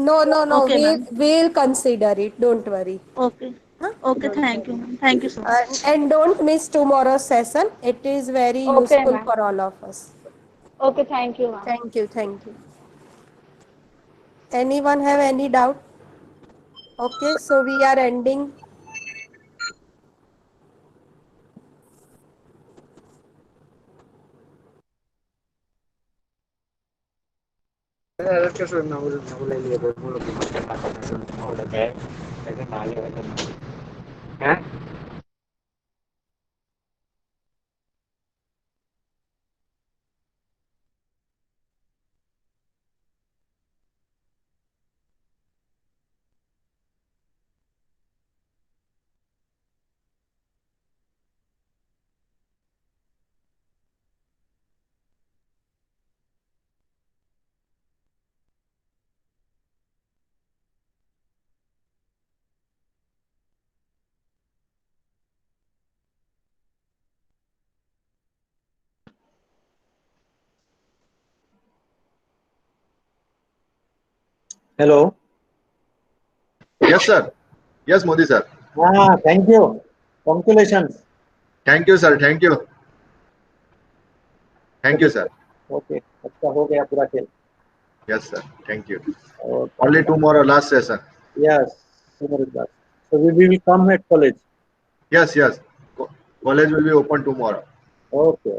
no. Okay ma'am. We'll consider it. Don't worry. Okay. Huh? Okay, Don't thank you worry. Ma'am, thank you so much. And don't miss tomorrow's session. It is very Okay, useful ma'am. for all of us. Okay, thank you, ma'am. Thank you. Thank you. Anyone have any doubt? Okay, so we are ending. Hello. Yes, sir. Yes, Modi sir. Thank you. Congratulations. Thank you, sir. Thank you. Thank you, sir. Okay. अच्छा हो गया पूरा खेल. Yes, sir. Thank you. Okay. Only tomorrow, last session. Yes. Tomorrow class. So we will come at college. Yes, yes. College will be open tomorrow. Okay.